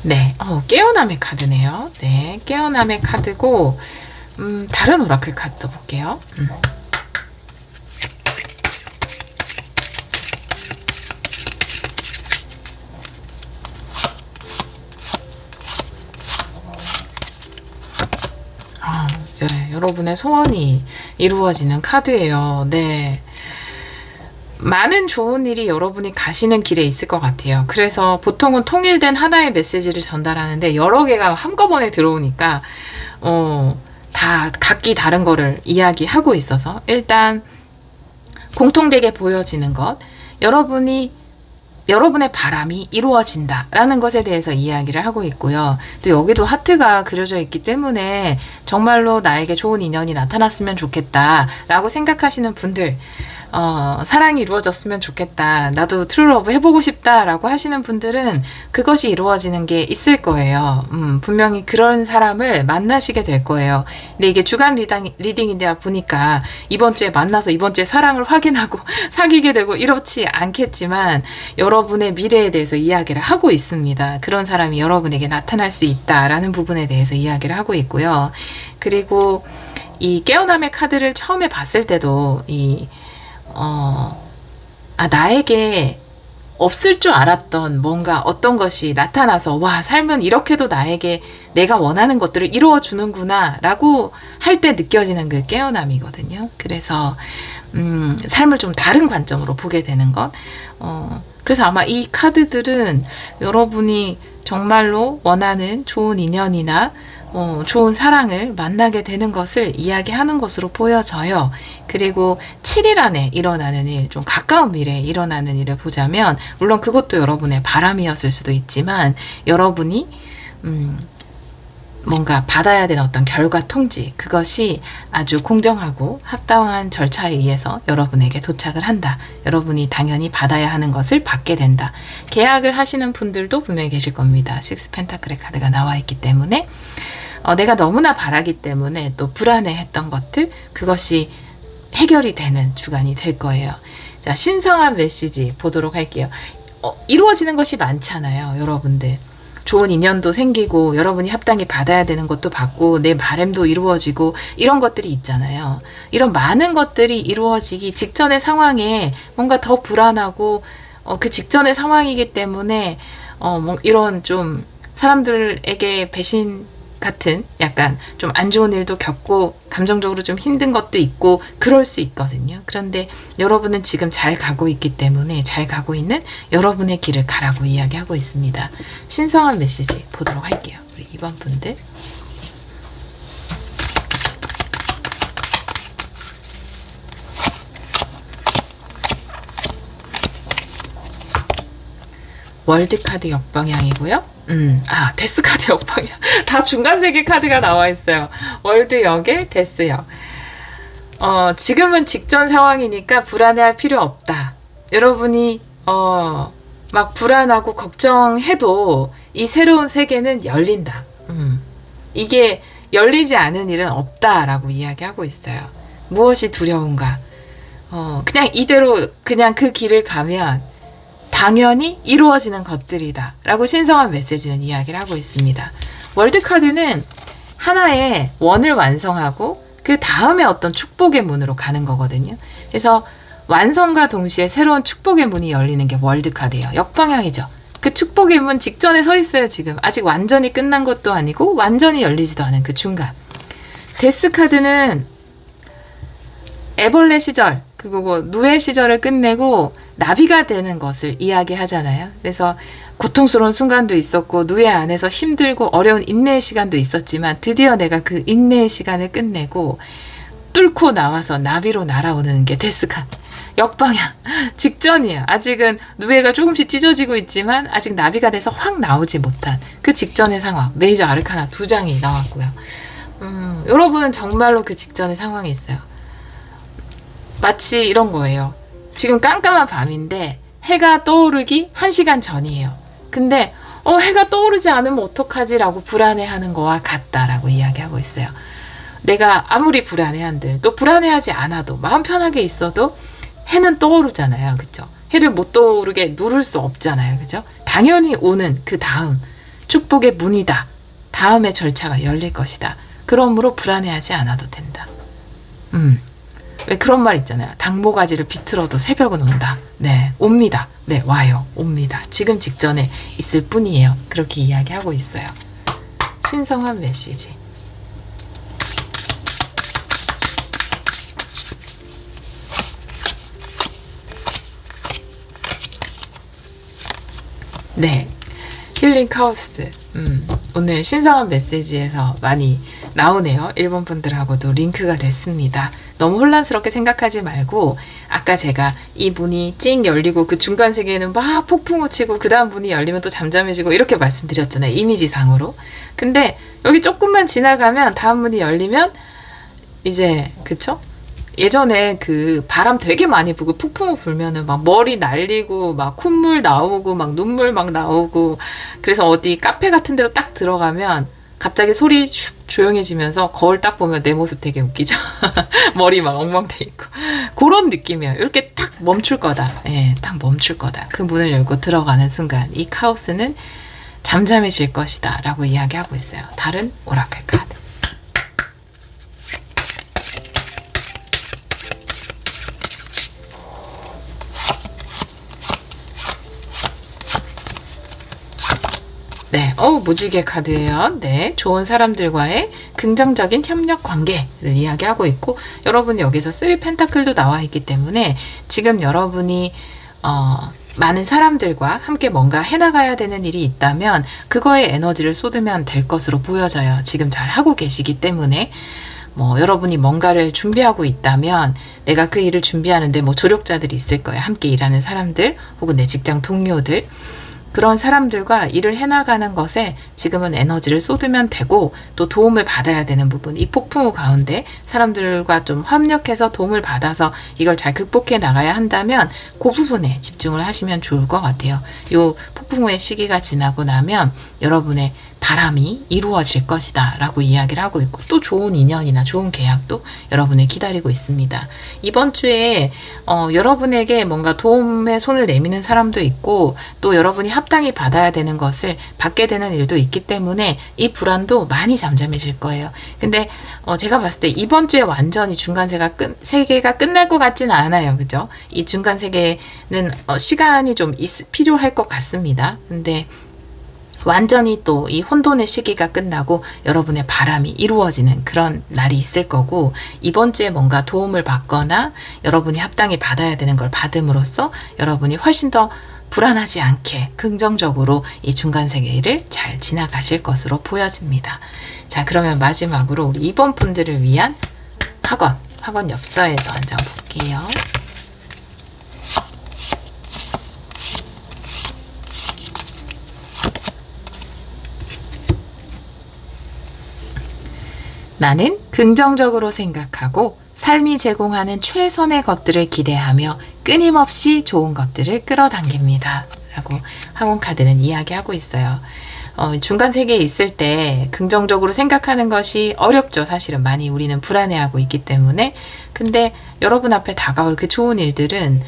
네, 깨어남의 카드네요. 네, 깨어남의 카드고, 다른 오라클 카드도 볼게요. 네, 여러분의 소원이 이루어지는 카드예요. 네. 많은 좋은 일이 여러분이 가시는 길에 있을 것 같아요. 그래서 보통은 통일된 하나의 메시지를 전달하는데 여러 개가 한꺼번에 들어오니까 다 각기 다른 거를 이야기하고 있어서, 일단 공통되게 보여지는 것, 여러분의 바람이 이루어진다라는 것에 대해서 이야기를 하고 있고요. 또 여기도 하트가 그려져 있기 때문에 정말로 나에게 좋은 인연이 나타났으면 좋겠다라고 생각하시는 분들, 사랑이 이루어졌으면 좋겠다, 나도 트루러브 해보고 싶다라고 하시는 분들은 그것이 이루어지는 게 있을 거예요. 분명히 그런 사람을 만나시게 될 거예요. 근데 이게 주간 리딩이다 보니까 이번 주에 만나서 이번 주에 사랑을 확인하고 사귀게 되고 이렇지 않겠지만 여러분의 미래에 대해서 이야기를 하고 있습니다. 그런 사람이 여러분에게 나타날 수 있다라는 부분에 대해서 이야기를 하고 있고요. 그리고 이 깨어남의 카드를 처음에 봤을 때도 나에게 없을 줄 알았던 뭔가 어떤 것이 나타나서, 와, 삶은 이렇게도 나에게 내가 원하는 것들을 이루어주는구나 라고 할 때 느껴지는 그 깨어남이거든요. 그래서 삶을 좀 다른 관점으로 보게 되는 것. 그래서 아마 이 카드들은 여러분이 정말로 원하는 좋은 인연이나 좋은 사랑을 만나게 되는 것을 이야기하는 것으로 보여져요. 그리고 7일 안에 일어나는 일, 좀 가까운 미래에 일어나는 일을 보자면, 물론 그것도 여러분의 바람이었을 수도 있지만 여러분이 뭔가 받아야 되는 어떤 결과 통지, 그것이 아주 공정하고 합당한 절차에 의해서 여러분에게 도착을 한다. 여러분이 당연히 받아야 하는 것을 받게 된다. 계약을 하시는 분들도 분명히 계실 겁니다. 식스 펜타클의 카드가 나와 있기 때문에 내가 너무나 바라기 때문에 또 불안해했던 것들, 그것이 해결이 되는 주간이 될 거예요. 자, 신성한 메시지 보도록 할게요. 이루어지는 것이 많잖아요, 여러분들. 좋은 인연도 생기고 여러분이 합당히 받아야 되는 것도 받고 내 바람도 이루어지고 이런 것들이 있잖아요. 이런 많은 것들이 이루어지기 직전의 상황에 뭔가 더 불안하고 그 직전의 상황이기 때문에 뭐 이런 좀 사람들에게 배신 같은 약간 좀 안 좋은 일도 겪고 감정적으로 좀 힘든 것도 있고 그럴 수 있거든요. 그런데 여러분은 지금 잘 가고 있기 때문에 잘 가고 있는 여러분의 길을 가라고 이야기하고 있습니다. 신성한 메시지 보도록 할게요. 우리 2번 분들. 월드 카드 역방향이고요. 데스 카드 역방향. 다 중간 세계 카드가 나와 있어요. 월드 역에 데스 역. 지금은 직전 상황이니까 불안해할 필요 없다. 여러분이 막 불안하고 걱정해도 이 새로운 세계는 열린다. 이게 열리지 않은 일은 없다라고 이야기하고 있어요. 무엇이 두려운가? 그냥 이대로 그냥 그 길을 가면 당연히 이루어지는 것들이다 라고 신성한 메시지는 이야기를 하고 있습니다. 월드카드는 하나의 원을 완성하고 그 다음에 어떤 축복의 문으로 가는 거거든요. 그래서 완성과 동시에 새로운 축복의 문이 열리는 게 월드카드예요. 역방향이죠. 그 축복의 문 직전에 서 있어요. 지금 아직 완전히 끝난 것도 아니고 완전히 열리지도 않은 그 중간. 데스카드는 애벌레 시절, 그리고 누에 시절을 끝내고 나비가 되는 것을 이야기하잖아요. 그래서 고통스러운 순간도 있었고 누에 안에서 힘들고 어려운 인내의 시간도 있었지만 드디어 내가 그 인내의 시간을 끝내고 뚫고 나와서 나비로 날아오는 게 데스카드. 역방향 직전이에요. 아직은 누에가 조금씩 찢어지고 있지만 아직 나비가 돼서 확 나오지 못한 그 직전의 상황. 메이저 아르카나 2장이 나왔고요. 여러분은 정말로 그 직전의 상황이 있어요. 마치 이런 거예요. 지금 깜깜한 밤인데 해가 떠오르기 1시간 전이에요. 근데 해가 떠오르지 않으면 어떡하지? 라고 불안해하는 거와 같다라고 이야기하고 있어요. 내가 아무리 불안해한들 또 불안해하지 않아도 마음 편하게 있어도 해는 떠오르잖아요. 그쵸? 해를 못 떠오르게 누를 수 없잖아요. 그죠? 당연히 오는 그 다음 축복의 문이다. 다음의 절차가 열릴 것이다. 그러므로 불안해하지 않아도 된다. 왜 그런 말 있잖아요. 당모가지를 비틀어도 새벽은 온다. 네, 옵니다. 네, 와요. 옵니다. 지금 직전에 있을 뿐이에요. 그렇게 이야기하고 있어요. 신성한 메시지. 네, 힐링 카오스. 오늘 신성한 메시지에서 많이 나오네요. 일본 분들하고도 링크가 됐습니다. 너무 혼란스럽게 생각하지 말고 아까 제가 이 문이 찡 열리고 그 중간 세계에는 막 폭풍우 치고 그 다음 문이 열리면 또 잠잠해지고 이렇게 말씀드렸잖아요. 이미지상으로. 근데 여기 조금만 지나가면 다음 문이 열리면 이제 그쵸? 예전에 그 바람 되게 많이 불고 폭풍우 불면은 막 머리 날리고 막 콧물 나오고 막 눈물 막 나오고 그래서 어디 카페 같은 데로 딱 들어가면 갑자기 소리 슉 조용해지면서 거울 딱 보면 내 모습 되게 웃기죠. 머리 막 엉망돼 있고 그런 느낌이에요. 이렇게 딱 멈출 거다. 예, 딱 멈출 거다. 그 문을 열고 들어가는 순간 이 카오스는 잠잠해질 것이다 라고 이야기하고 있어요. 다른 오라클 카드. 네, 무지개 카드예요. 네, 좋은 사람들과의 긍정적인 협력 관계를 이야기하고 있고 여러분 여기서 3 펜타클도 나와 있기 때문에 지금 여러분이 많은 사람들과 함께 뭔가 해나가야 되는 일이 있다면 그거에 에너지를 쏟으면 될 것으로 보여져요. 지금 잘 하고 계시기 때문에 여러분이 뭔가를 준비하고 있다면 내가 그 일을 준비하는데 조력자들이 있을 거예요. 함께 일하는 사람들 혹은 내 직장 동료들 그런 사람들과 일을 해나가는 것에 지금은 에너지를 쏟으면 되고 또 도움을 받아야 되는 부분 이 폭풍우 가운데 사람들과 좀 협력해서 도움을 받아서 이걸 잘 극복해 나가야 한다면 그 부분에 집중을 하시면 좋을 것 같아요. 요 폭풍우의 시기가 지나고 나면 여러분의 바람이 이루어질 것이다 라고 이야기를 하고 있고 또 좋은 인연이나 좋은 계약도 여러분을 기다리고 있습니다. 이번 주에 여러분에게 뭔가 도움의 손을 내미는 사람도 있고 또 여러분이 합당히 받아야 되는 것을 받게 되는 일도 있기 때문에 이 불안도 많이 잠잠해질 거예요. 근데 제가 봤을 때 이번 주에 완전히 중간 세계가 끝날 것 같지는 않아요. 그죠? 이 중간 세계는 시간이 좀 필요할 것 같습니다. 근데 완전히 또 이 혼돈의 시기가 끝나고 여러분의 바람이 이루어지는 그런 날이 있을 거고 이번 주에 뭔가 도움을 받거나 여러분이 합당히 받아야 되는 걸 받음으로써 여러분이 훨씬 더 불안하지 않게 긍정적으로 이 중간 세계를 잘 지나가실 것으로 보여집니다. 자, 그러면 마지막으로 우리 이번 분들을 위한 학원 엽서에서 한 장 볼게요. 나는 긍정적으로 생각하고 삶이 제공하는 최선의 것들을 기대하며 끊임없이 좋은 것들을 끌어당깁니다. 라고 학원 카드는 이야기하고 있어요. 중간 세계에 있을 때 긍정적으로 생각하는 것이 어렵죠. 사실은 많이 우리는 불안해하고 있기 때문에. 근데 여러분 앞에 다가올 그 좋은 일들은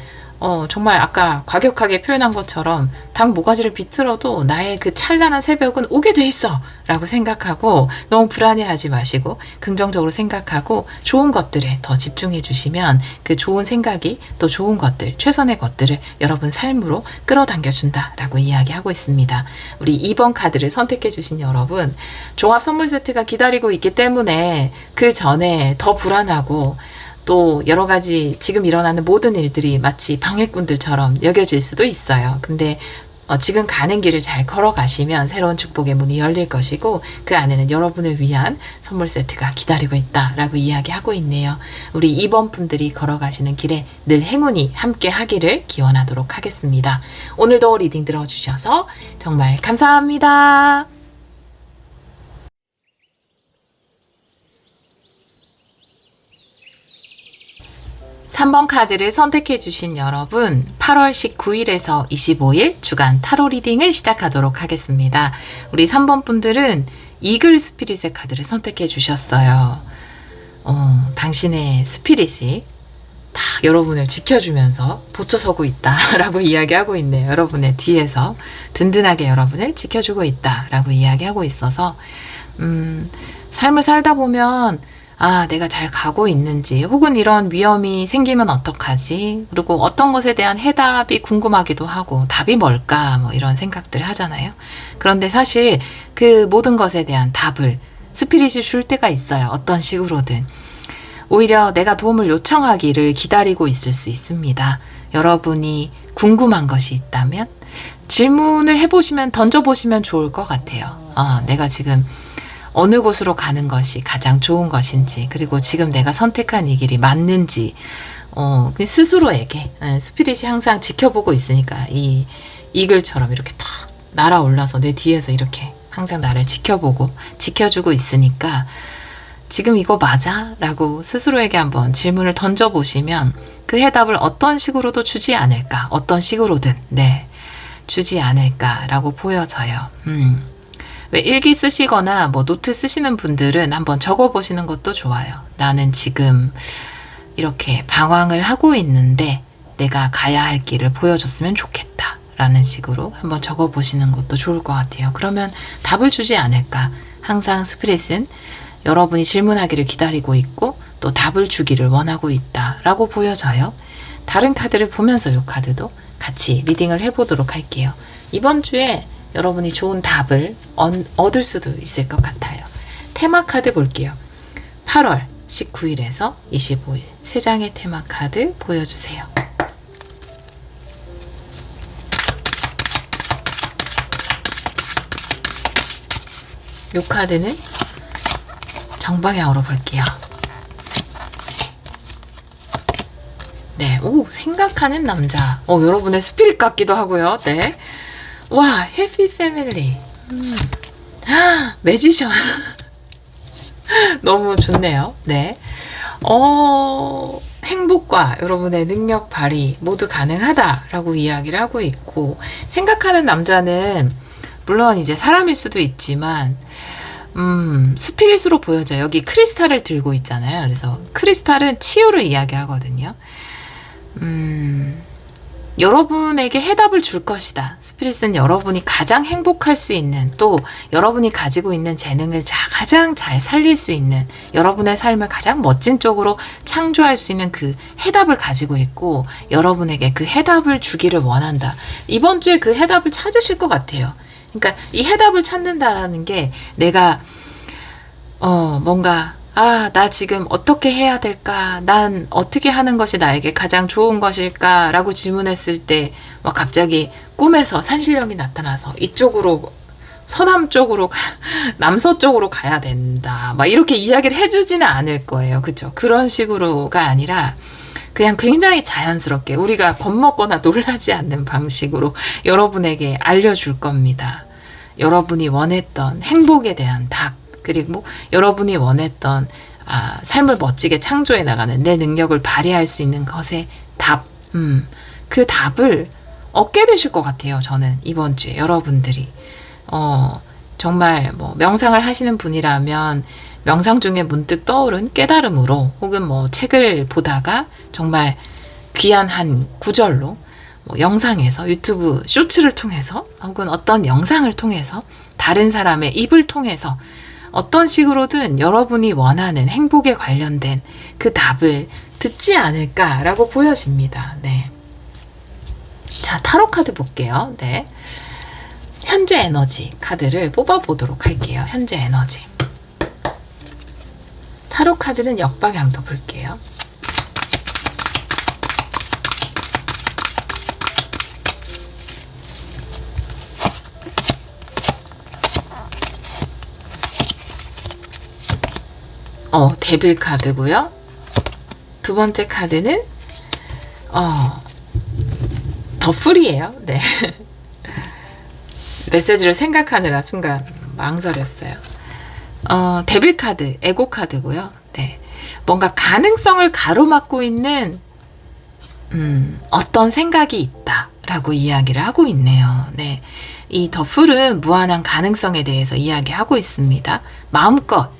정말 아까 과격하게 표현한 것처럼 닭 모가지를 비틀어도 나의 그 찬란한 새벽은 오게 돼 있어 라고 생각하고 너무 불안해하지 마시고 긍정적으로 생각하고 좋은 것들에 더 집중해 주시면 그 좋은 생각이 또 좋은 것들, 최선의 것들을 여러분 삶으로 끌어당겨 준다 라고 이야기하고 있습니다. 우리 2번 카드를 선택해 주신 여러분, 종합 선물 세트가 기다리고 있기 때문에 그 전에 더 불안하고 또 여러 가지 지금 일어나는 모든 일들이 마치 방해꾼들처럼 여겨질 수도 있어요. 근데 지금 가는 길을 잘 걸어가시면 새로운 축복의 문이 열릴 것이고 그 안에는 여러분을 위한 선물 세트가 기다리고 있다라고 이야기하고 있네요. 우리 2번 분들이 걸어가시는 길에 늘 행운이 함께 하기를 기원하도록 하겠습니다. 오늘도 리딩 들어주셔서 정말 감사합니다. 3번 카드를 선택해 주신 여러분, 8월 19일에서 25일 주간 타로 리딩을 시작하도록 하겠습니다. 우리 3번 분들은 이글 스피릿의 카드를 선택해 주셨어요. 당신의 스피릿이 딱 여러분을 지켜주면서 보초서고 있다라고 이야기하고 있네요. 여러분의 뒤에서 든든하게 여러분을 지켜주고 있다라고 이야기하고 있어서 삶을 살다 보면 내가 잘 가고 있는지, 혹은 이런 위험이 생기면 어떡하지? 그리고 어떤 것에 대한 해답이 궁금하기도 하고, 답이 뭘까? 뭐 이런 생각들 하잖아요. 그런데 사실 그 모든 것에 대한 답을 스피릿이 줄 때가 있어요. 어떤 식으로든. 오히려 내가 도움을 요청하기를 기다리고 있을 수 있습니다. 여러분이 궁금한 것이 있다면 질문을 해보시면, 던져보시면 좋을 것 같아요. 내가 지금 어느 곳으로 가는 것이 가장 좋은 것인지, 그리고 지금 내가 선택한 이 길이 맞는지, 스스로에게 스피릿이 항상 지켜보고 있으니까 이 이글처럼 이렇게 탁 날아올라서 내 뒤에서 이렇게 항상 나를 지켜보고 지켜주고 있으니까 지금 이거 맞아? 라고 스스로에게 한번 질문을 던져보시면 그 해답을 어떤 식으로도 주지 않을까, 어떤 식으로든 주지 않을까라고 보여져요. 왜 일기 쓰시거나 뭐 노트 쓰시는 분들은 한번 적어보시는 것도 좋아요. 나는 지금 이렇게 방황을 하고 있는데 내가 가야 할 길을 보여줬으면 좋겠다 라는 식으로 한번 적어보시는 것도 좋을 것 같아요. 그러면 답을 주지 않을까. 항상 스피릿은 여러분이 질문하기를 기다리고 있고 또 답을 주기를 원하고 있다 라고 보여져요. 다른 카드를 보면서 이 카드도 같이 리딩을 해보도록 할게요. 이번 주에 여러분이 좋은 답을 얻을 수도 있을 것 같아요. 테마 카드 볼게요. 8월 19일에서 25일 3장의 테마 카드 보여주세요. 이 카드는 정방향으로 볼게요. 생각하는 남자. 여러분의 스피릿 같기도 하고요. 와, 해피 패밀리. 매지션. 너무 좋네요. 행복과 여러분의 능력 발휘 모두 가능하다라고 이야기를 하고 있고, 생각하는 남자는 물론 이제 사람일 수도 있지만 스피릿으로 보여져요. 여기 크리스탈을 들고 있잖아요. 그래서 크리스탈은 치유를 이야기하거든요. 여러분에게 해답을 줄 것이다. 스피릿은 여러분이 가장 행복할 수 있는, 또 여러분이 가지고 있는 재능을 가장 잘 살릴 수 있는, 여러분의 삶을 가장 멋진 쪽으로 창조할 수 있는 그 해답을 가지고 있고, 여러분에게 그 해답을 주기를 원한다. 이번 주에 그 해답을 찾으실 것 같아요. 그러니까 이 해답을 찾는다라는 게 내가 뭔가 나 지금 어떻게 해야 될까? 난 어떻게 하는 것이 나에게 가장 좋은 것일까? 라고 질문했을 때 갑자기 꿈에서 산신령이 나타나서 이쪽으로, 서남쪽으로, 남서쪽으로 가야 된다. 이렇게 이야기를 해주지는 않을 거예요. 그쵸? 그런 식으로가 아니라 그냥 굉장히 자연스럽게 우리가 겁먹거나 놀라지 않는 방식으로 여러분에게 알려줄 겁니다. 여러분이 원했던 행복에 대한 답, 그리고 여러분이 원했던 삶을 멋지게 창조해 나가는 내 능력을 발휘할 수 있는 것의 답, 그 답을 얻게 되실 것 같아요. 저는 이번 주에 여러분들이 정말 명상을 하시는 분이라면 명상 중에 문득 떠오른 깨달음으로, 혹은 책을 보다가 정말 귀한 한 구절로 뭐 영상에서 유튜브 쇼츠를 통해서 혹은 어떤 영상을 통해서 다른 사람의 입을 통해서 어떤 식으로든 여러분이 원하는 행복에 관련된 그 답을 듣지 않을까라고 보여집니다. 네. 자, 타로 카드 볼게요. 네. 현재 에너지 카드를 뽑아보도록 할게요. 현재 에너지. 타로 카드는 역방향도 볼게요. 데빌 카드고요. 두 번째 카드는 더 풀이에요. 네. 메시지를 생각하느라 순간 망설였어요. 데빌 카드, 에고 카드고요. 네. 뭔가 가능성을 가로막고 있는 어떤 생각이 있다라고 이야기를 하고 있네요. 네. 이 더 풀은 무한한 가능성에 대해서 이야기하고 있습니다. 마음껏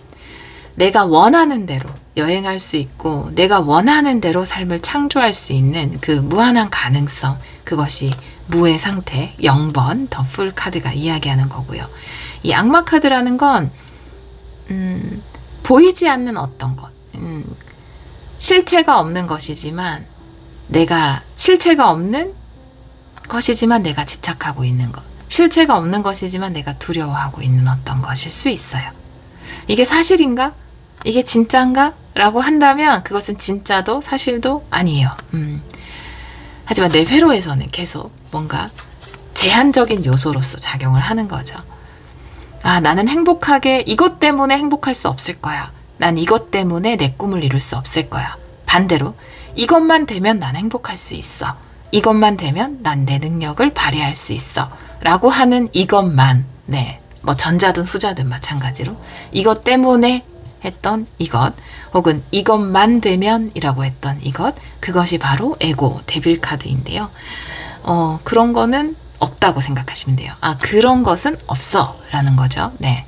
내가 원하는 대로 여행할 수 있고 내가 원하는 대로 삶을 창조할 수 있는 그 무한한 가능성, 그것이 무의 상태 0번 더 풀 카드가 이야기하는 거고요. 이 악마 카드라는 건 보이지 않는 어떤 것, 실체가 없는 것이지만 내가 집착하고 있는 것, 실체가 없는 것이지만 내가 두려워하고 있는 어떤 것일 수 있어요. 이게 사실인가? 이게 진짜인가? 라고 한다면 그것은 진짜도 사실도 아니에요. 하지만 내 회로에서는 계속 뭔가 제한적인 요소로서 작용을 하는 거죠. 아, 나는 행복하게 이것 때문에 행복할 수 없을 거야. 난 이것 때문에 내 꿈을 이룰 수 없을 거야. 반대로 이것만 되면 난 행복할 수 있어. 이것만 되면 난 내 능력을 발휘할 수 있어. 라고 하는 이것만, 네, 뭐 전자든 후자든 마찬가지로 이것 때문에 했던 이것, 혹은 이것만 되면 이라고 했던 이것, 그것이 바로 에고, 데빌 카드인데요. 그런 거는 없다고 생각하시면 돼요. 아, 그런 것은 없어 라는 거죠. 네.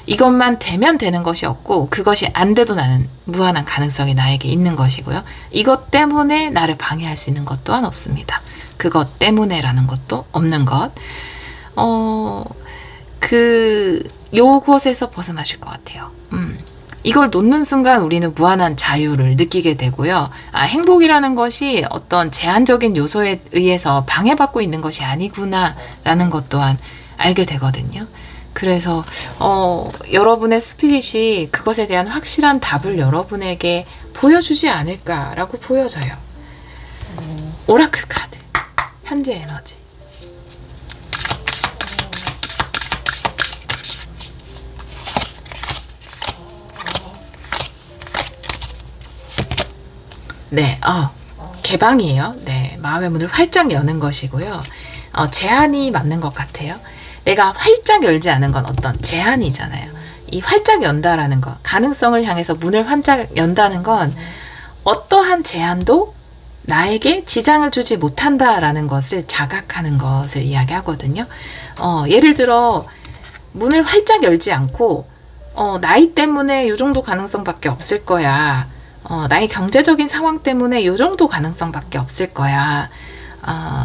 이것만 되면 되는 것이 없고 그것이 안 돼도 나는 무한한 가능성이 나에게 있는 것이고요. 이것 때문에 나를 방해할 수 있는 것 또한 없습니다. 그것 때문에 라는 것도 없는 것. 요것에서 벗어나실 것 같아요. 이걸 놓는 순간 우리는 무한한 자유를 느끼게 되고요. 아, 행복이라는 것이 어떤 제한적인 요소에 의해서 방해받고 있는 것이 아니구나라는 것 또한 알게 되거든요. 그래서 여러분의 스피릿이 그것에 대한 확실한 답을 여러분에게 보여주지 않을까라고 보여져요. 오라클 카드, 현재 에너지. 네, 개방이에요. 네, 마음의 문을 활짝 여는 것이고요. 제한이 맞는 것 같아요. 내가 활짝 열지 않은 건 어떤 제한이잖아요. 이 활짝 연다라는 것, 가능성을 향해서 문을 활짝 연다는 건 어떠한 제한도 나에게 지장을 주지 못한다라는 것을 자각하는 것을 이야기하거든요. 예를 들어 문을 활짝 열지 않고 나이 때문에 이 정도 가능성밖에 없을 거야. 나의 경제적인 상황 때문에 요 정도 가능성밖에 없을 거야.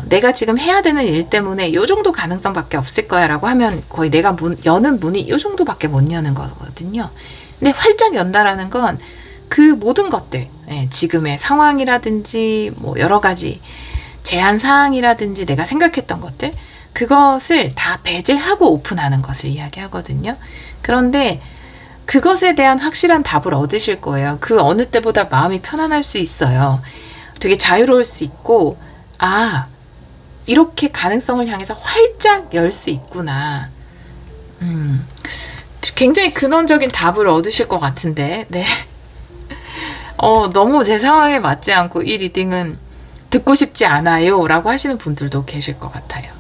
내가 지금 해야 되는 일 때문에 요 정도 가능성밖에 없을 거야 라고 하면 거의 내가 여는 문이 요 정도밖에 못 여는 거거든요. 근데 활짝 연다라는 건 그 모든 것들, 지금의 상황이라든지 뭐 여러 가지 제한 사항이라든지 내가 생각했던 것들, 그것을 다 배제하고 오픈하는 것을 이야기하거든요. 그런데 그것에 대한 확실한 답을 얻으실 거예요. 그 어느 때보다 마음이 편안할 수 있어요. 되게 자유로울 수 있고, 아, 이렇게 가능성을 향해서 활짝 열 수 있구나. 굉장히 근원적인 답을 얻으실 것 같은데, 네. 너무 제 상황에 맞지 않고 이 리딩은 듣고 싶지 않아요 라고 하시는 분들도 계실 것 같아요.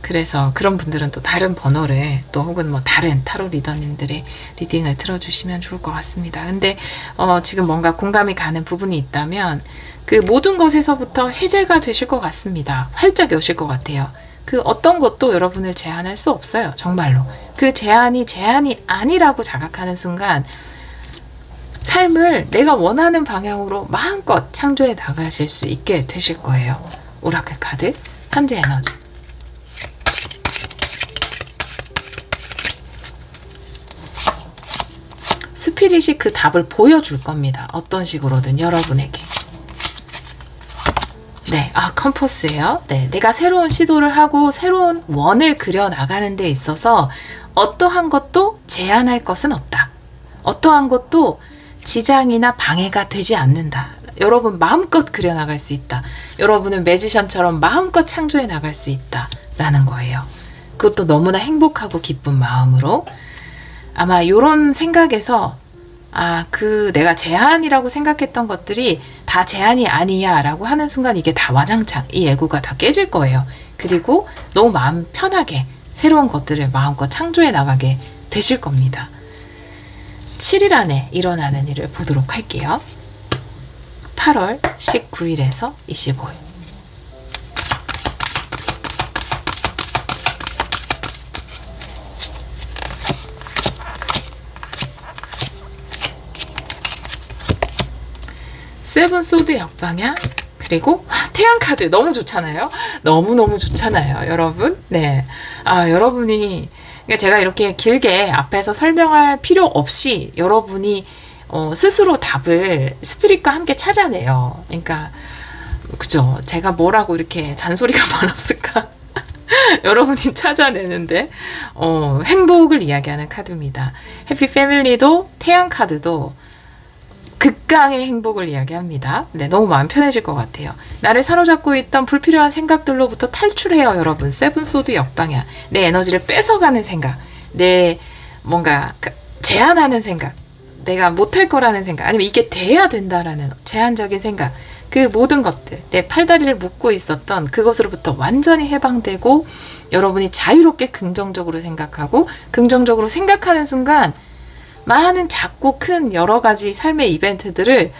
그래서 그런 분들은 또 다른 번호를 또 혹은 뭐 다른 타로 리더님들의 리딩을 틀어주시면 좋을 것 같습니다. 근데 지금 뭔가 공감이 가는 부분이 있다면 그 모든 것에서부터 해제가 되실 것 같습니다. 활짝 여실 것 같아요. 그 어떤 것도 여러분을 제한할 수 없어요. 정말로. 그 제한이 아니라고 자각하는 순간 삶을 내가 원하는 방향으로 마음껏 창조해 나가실 수 있게 되실 거예요. 오라클 카드, 현재 에너지. 스피릿이 그 답을 보여줄 겁니다. 어떤 식으로든 여러분에게. 네, 컴퍼스예요. 네, 내가 새로운 시도를 하고 새로운 원을 그려 나가는 데 있어서 어떠한 것도 제한할 것은 없다. 어떠한 것도 지장이나 방해가 되지 않는다. 여러분 마음껏 그려 나갈 수 있다. 여러분은 매지션처럼 마음껏 창조해 나갈 수 있다. 라는 거예요. 그것도 너무나 행복하고 기쁜 마음으로. 아마 이런 생각에서 내가 제한이라고 생각했던 것들이 다 제한이 아니야 라고 하는 순간 이게 다 와장창 이 에고가 다 깨질 거예요. 그리고 너무 마음 편하게 새로운 것들을 마음껏 창조해 나가게 되실 겁니다. 7일 안에 일어나는 일을 보도록 할게요. 8월 19일에서 25일. 세븐 소드 역방향, 그리고 태양 카드 너무 좋잖아요. 너무너무 좋잖아요, 여러분. 네. 여러분이, 그러니까 제가 이렇게 길게 앞에서 설명할 필요 없이 여러분이 스스로 답을 스피릿과 함께 찾아내요. 그러니까, 그죠. 제가 뭐라고 이렇게 잔소리가 많았을까? 여러분이 찾아내는데, 행복을 이야기하는 카드입니다. 해피 패밀리도 태양 카드도 극강의 행복을 이야기합니다. 네, 너무 마음 편해질 것 같아요. 나를 사로잡고 있던 불필요한 생각들로부터 탈출해요, 여러분. 세븐 소드 역방향. 내 에너지를 뺏어가는 생각, 내 뭔가 제한하는 생각, 내가 못할 거라는 생각, 아니면 이게 돼야 된다라는 제한적인 생각, 그 모든 것들, 내 팔다리를 묶고 있었던 그것으로부터 완전히 해방되고 여러분이 자유롭게 긍정적으로 생각하고 긍정적으로 생각하는 순간 많은 작고 큰 여러 가지 삶의 이벤트들을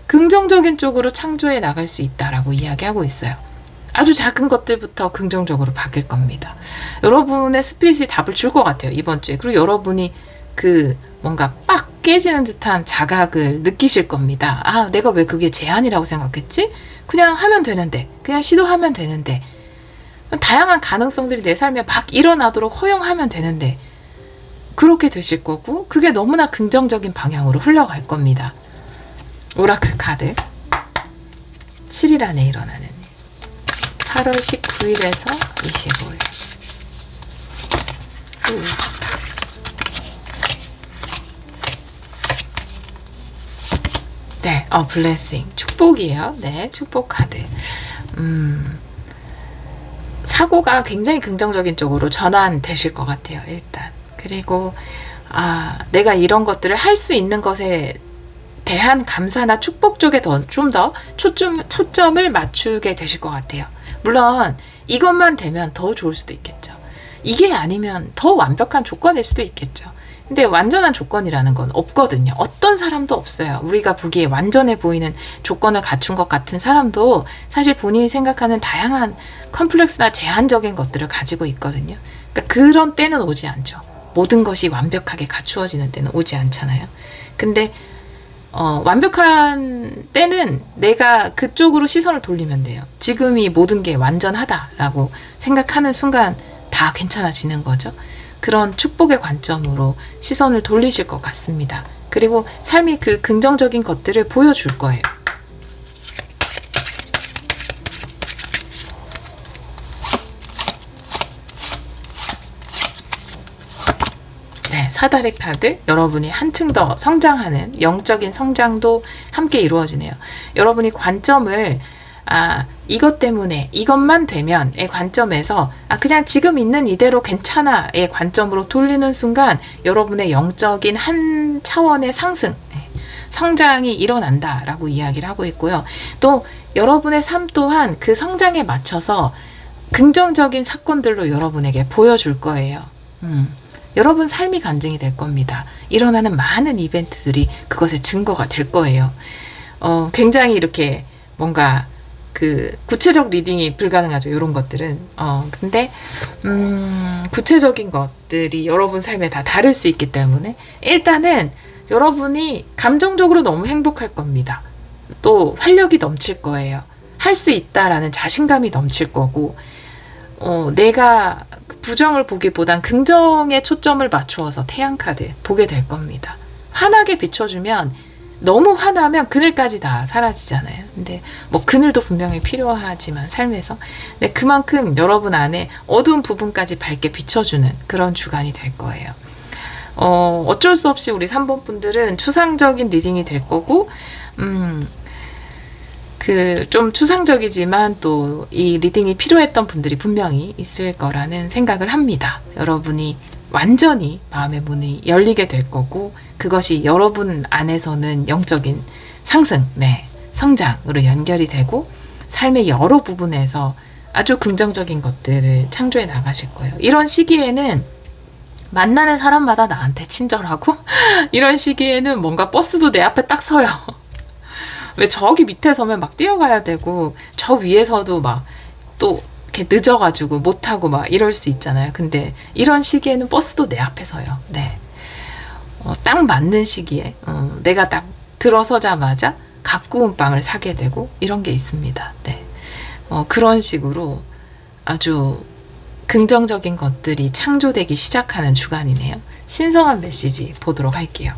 긍정적인 쪽으로 창조해 나갈 수 있다라고 이야기하고 있어요. 아주 작은 것들부터 긍정적으로 바뀔 겁니다. 여러분의 스피릿이 답을 줄 것 같아요, 이번 주에. 그리고 여러분이 그 뭔가 빡 깨지는 듯한 자각을 느끼실 겁니다. 내가 왜 그게 제한이라고 생각했지? 그냥 하면 되는데, 그냥 시도하면 되는데, 다양한 가능성들이 내 삶에 막 일어나도록 허용하면 되는데, 그렇게 되실 거고, 그게 너무나 긍정적인 방향으로 흘러갈 겁니다. 오라클 카드 7일 안에 일어나는 일. 8월 19일에서 25일. 네, 블레싱. 축복이에요. 네, 축복 카드. 사고가 굉장히 긍정적인 쪽으로 전환되실 것 같아요, 일단. 그리고 내가 이런 것들을 할 수 있는 것에 대한 감사나 축복 쪽에 좀 더 초점을 맞추게 되실 것 같아요. 물론 이것만 되면 더 좋을 수도 있겠죠. 이게 아니면 더 완벽한 조건일 수도 있겠죠. 근데 완전한 조건이라는 건 없거든요. 어떤 사람도 없어요. 우리가 보기에 완전해 보이는 조건을 갖춘 것 같은 사람도 사실 본인이 생각하는 다양한 컴플렉스나 제한적인 것들을 가지고 있거든요. 그러니까 그런 때는 오지 않죠. 모든 것이 완벽하게 갖추어지는 때는 오지 않잖아요. 근데 완벽한 때는 내가 그쪽으로 시선을 돌리면 돼요. 지금이 모든 게 완전하다라고 생각하는 순간 다 괜찮아지는 거죠. 그런 축복의 관점으로 시선을 돌리실 것 같습니다. 그리고 삶이 그 긍정적인 것들을 보여줄 거예요. 사다리 카드, 여러분이 한층 더 성장하는 영적인 성장도 함께 이루어지네요. 여러분이 관점을 이것 때문에 이것만 되면의 관점에서 그냥 지금 있는 이대로 괜찮아의 관점으로 돌리는 순간 여러분의 영적인 한 차원의 상승, 성장이 일어난다라고 이야기를 하고 있고요. 또 여러분의 삶 또한 그 성장에 맞춰서 긍정적인 사건들로 여러분에게 보여줄 거예요. 여러분 삶이 간증이 될 겁니다. 일어나는 많은 이벤트들이 그것의 증거가 될 거예요. 굉장히 이렇게 뭔가 그 구체적 리딩이 불가능하죠. 이런 것들은. 근데 구체적인 것들이 여러분 삶에 다 다를 수 있기 때문에 일단은 여러분이 감정적으로 너무 행복할 겁니다. 또 활력이 넘칠 거예요. 할 수 있다라는 자신감이 넘칠 거고, 내가 부정을 보기보단 긍정에 초점을 맞추어서 태양카드 보게 될 겁니다. 환하게 비춰주면, 너무 화나면 그늘까지 다 사라지잖아요. 근데 뭐 그늘도 분명히 필요하지만 삶에서, 근데 그만큼 여러분 안에 어두운 부분까지 밝게 비춰주는 그런 주간이 될 거예요. 어쩔 수 없이 우리 3번 분들은 추상적인 리딩이 될 거고, 좀 추상적이지만 또 이 리딩이 필요했던 분들이 분명히 있을 거라는 생각을 합니다. 여러분이 완전히 마음의 문이 열리게 될 거고, 그것이 여러분 안에서는 영적인 상승, 성장으로 연결이 되고, 삶의 여러 부분에서 아주 긍정적인 것들을 창조해 나가실 거예요. 이런 시기에는 만나는 사람마다 나한테 친절하고, 이런 시기에는 뭔가 버스도 내 앞에 딱 서요. 왜 저기 밑에 서면 막 뛰어가야 되고, 저 위에서도 막 또 이렇게 늦어가지고 못하고 막 이럴 수 있잖아요. 근데 이런 시기에는 버스도 내 앞에 서요. 딱 맞는 시기에 내가 딱 들어서자마자 갖고 빵을 사게 되고 이런 게 있습니다. 그런 식으로 아주 긍정적인 것들이 창조되기 시작하는 주간이네요. 신성한 메시지 보도록 할게요.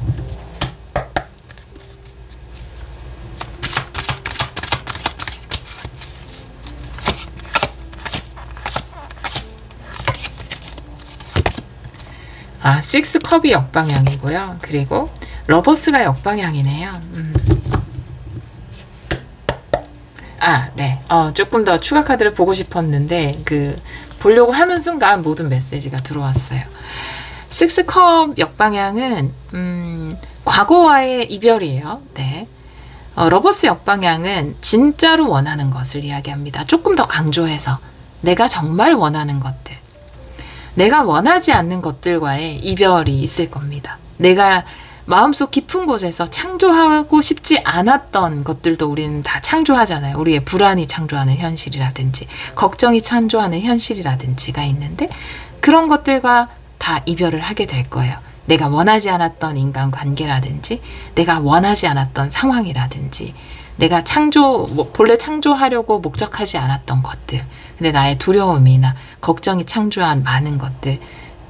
식스컵이 역방향이고요. 그리고 러버스가 역방향이네요. 조금 더 추가 카드를 보고 싶었는데 보려고 하는 순간 모든 메시지가 들어왔어요. 식스컵 역방향은 과거와의 이별이에요. 러버스 역방향은 진짜로 원하는 것을 이야기합니다. 조금 더 강조해서 내가 정말 원하는 것들, 내가 원하지 않는 것들과의 이별이 있을 겁니다. 내가 마음속 깊은 곳에서 창조하고 싶지 않았던 것들도 우리는 다 창조하잖아요. 우리의 불안이 창조하는 현실이라든지 걱정이 창조하는 현실이라든지가 있는데, 그런 것들과 다 이별을 하게 될 거예요. 내가 원하지 않았던 인간관계라든지, 내가 원하지 않았던 상황이라든지, 내가 본래 창조하려고 목적하지 않았던 것들, 근데 나의 두려움이나 걱정이 창조한 많은 것들,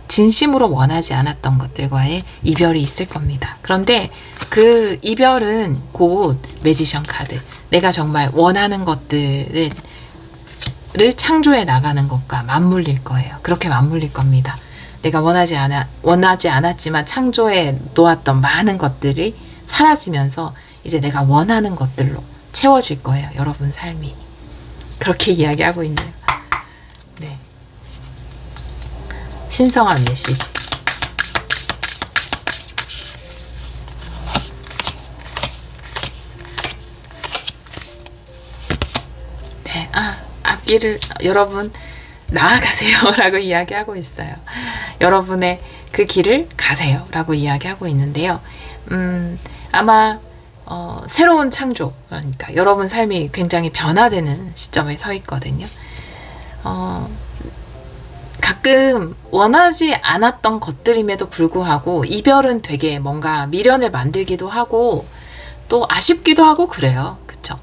진심으로 원하지 않았던 것들과의 이별이 있을 겁니다. 그런데 그 이별은 곧 매지션 카드, 내가 정말 원하는 것들을 창조해 나가는 것과 맞물릴 거예요. 그렇게 맞물릴 겁니다. 내가 원하지 않았지만 창조해 놓았던 많은 것들이 사라지면서 이제 내가 원하는 것들로 채워질 거예요. 여러분 삶이. 그렇게 이야기하고 있네요. 신성한 메시지. 앞길을 여러분 나아가세요 라고 이야기하고 있어요. 여러분의 그 길을 가세요 라고 이야기하고 있는데요. 아마 새로운 창조, 그러니까 여러분 삶이 굉장히 변화되는 시점에 서 있거든요. 가끔 원하지 않았던 것들임에도 불구하고 이별은 되게 뭔가 미련을 만들기도 하고 또 아쉽기도 하고 그래요. 그쵸?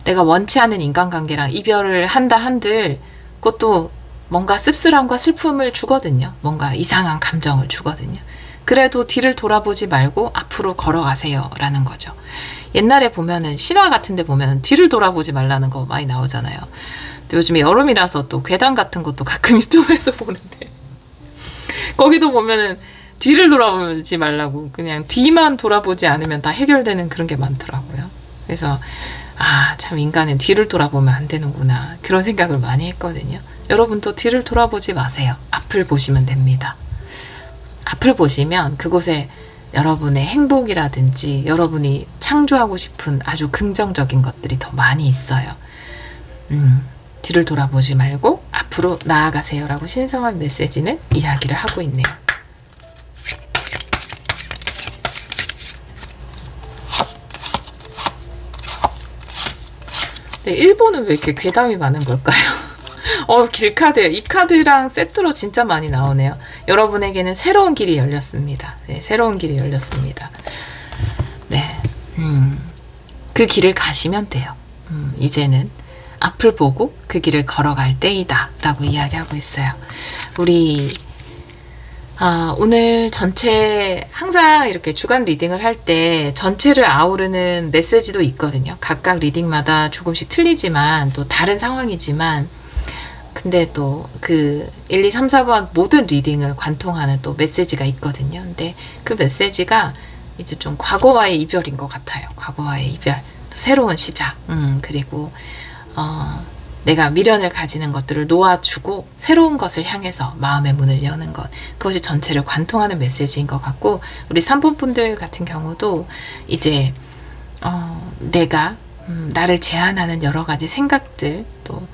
내가 원치 않은 인간관계랑 이별을 한다 한들 그것도 뭔가 씁쓸함과 슬픔을 주거든요. 뭔가 이상한 감정을 주거든요. 그래도 뒤를 돌아보지 말고 앞으로 걸어가세요 라는 거죠. 옛날에 보면은 신화 같은 데 보면 뒤를 돌아보지 말라는 거 많이 나오잖아요. 또 요즘에 여름이라서 또 괴담 같은 것도 가끔 유튜브에서 보는데 거기도 보면은 뒤를 돌아보지 말라고, 그냥 뒤만 돌아보지 않으면 다 해결되는 그런 게 많더라고요. 그래서 참 인간은 뒤를 돌아보면 안 되는구나, 그런 생각을 많이 했거든요. 여러분도 뒤를 돌아보지 마세요. 앞을 보시면 됩니다. 앞을 보시면 그곳에 여러분의 행복이라든지 여러분이 창조하고 싶은 아주 긍정적인 것들이 더 많이 있어요. 뒤를 돌아보지 말고 앞으로 나아가세요 라고 신성한 메시지는 이야기를 하고 있네요. 네, 일본은 왜 이렇게 괴담이 많은 걸까요? 길카드예요. 이 카드랑 세트로 진짜 많이 나오네요. 여러분에게는 새로운 길이 열렸습니다. 네, 새로운 길이 열렸습니다. 네, 그 길을 가시면 돼요. 이제는 앞을 보고 그 길을 걸어갈 때이다 라고 이야기하고 있어요. 우리 오늘 전체 항상 이렇게 주간 리딩을 할 때 전체를 아우르는 메시지도 있거든요. 각각 리딩마다 조금씩 틀리지만 또 다른 상황이지만 근데 또 그 1, 2, 3, 4번 모든 리딩을 관통하는 또 메시지가 있거든요. 근데 그 메시지가 이제 좀 과거와의 이별인 것 같아요. 과거와의 이별, 또 새로운 시작, 그리고 내가 미련을 가지는 것들을 놓아주고 새로운 것을 향해서 마음의 문을 여는 것, 그것이 전체를 관통하는 메시지인 것 같고, 우리 3번 분들 같은 경우도 이제 내가 나를 제한하는 여러 가지 생각들, 또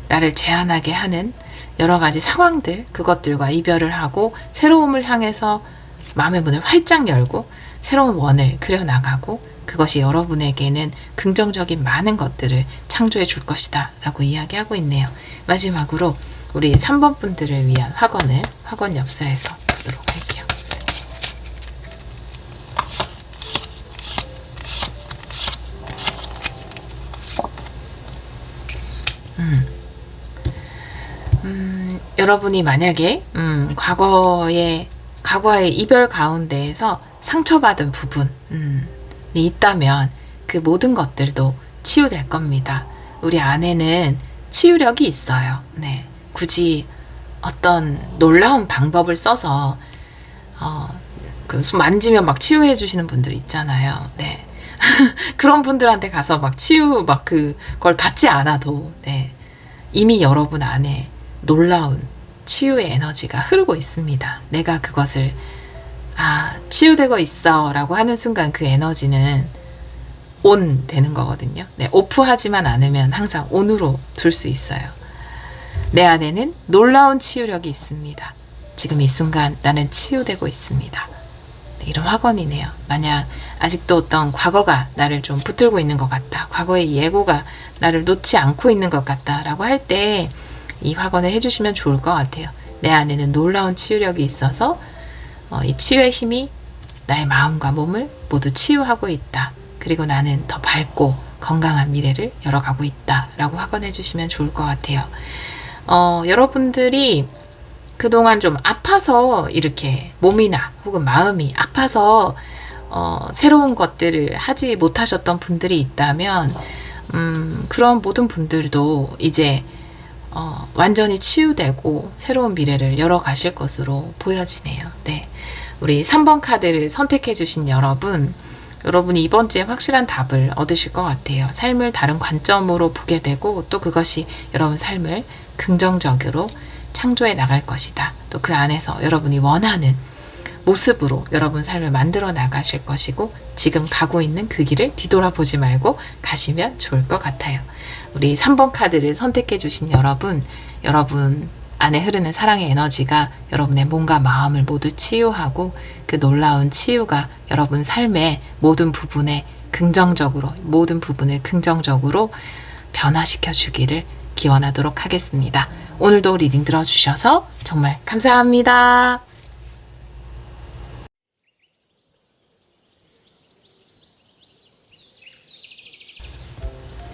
나를 제한하게 하는 여러 가지 상황들, 그것들과 이별을 하고 새로움을 향해서 마음의 문을 활짝 열고 새로운 원을 그려나가고, 그것이 여러분에게는 긍정적인 많은 것들을 창조해 줄 것이다 라고 이야기하고 있네요. 마지막으로 우리 3번 분들을 위한 확언 엽서에서 보도록 할게요. 여러분이 만약에 과거의 이별 가운데에서 상처받은 부분이 있다면 그 모든 것들도 치유될 겁니다. 우리 안에는 치유력이 있어요. 네, 굳이 어떤 놀라운 방법을 써서 그 손 만지면 막 치유해 주시는 분들 있잖아요. 네. 그런 분들한테 가서 막 치유 막 그걸 받지 않아도 네, 이미 여러분 안에 놀라운 치유의 에너지가 흐르고 있습니다. 내가 그것을 치유되고 있어 라고 하는 순간 그 에너지는 온 되는 거거든요. 네, 오프하지만 않으면 항상 온으로 둘 수 있어요. 내 안에는 놀라운 치유력이 있습니다. 지금 이 순간 나는 치유되고 있습니다. 네, 이런 확언이네요. 만약 아직도 어떤 과거가 나를 좀 붙들고 있는 것 같다, 과거의 예고가 나를 놓지 않고 있는 것 같다 라고 할 때 이 확언을 해주시면 좋을 것 같아요. 내 안에는 놀라운 치유력이 있어서 이 치유의 힘이 나의 마음과 몸을 모두 치유하고 있다. 그리고 나는 더 밝고 건강한 미래를 열어가고 있다 라고 확언해 주시면 좋을 것 같아요. 여러분들이 그동안 좀 아파서 이렇게 몸이나 혹은 마음이 아파서 새로운 것들을 하지 못하셨던 분들이 있다면 그런 모든 분들도 이제 완전히 치유되고 새로운 미래를 열어가실 것으로 보여지네요. 네, 우리 3번 카드를 선택해 주신 여러분이 이번 주에 확실한 답을 얻으실 것 같아요. 삶을 다른 관점으로 보게 되고 또 그것이 여러분 삶을 긍정적으로 창조해 나갈 것이다. 또 그 안에서 여러분이 원하는 모습으로 여러분 삶을 만들어 나가실 것이고, 지금 가고 있는 그 길을 뒤돌아보지 말고 가시면 좋을 것 같아요. 우리 3번 카드를 선택해 주신 여러분 안에 흐르는 사랑의 에너지가 여러분의 몸과 마음을 모두 치유하고 그 놀라운 치유가 여러분 삶의 모든 부분을 긍정적으로 변화시켜 주기를 기원하도록 하겠습니다. 오늘도 리딩 들어주셔서 정말 감사합니다.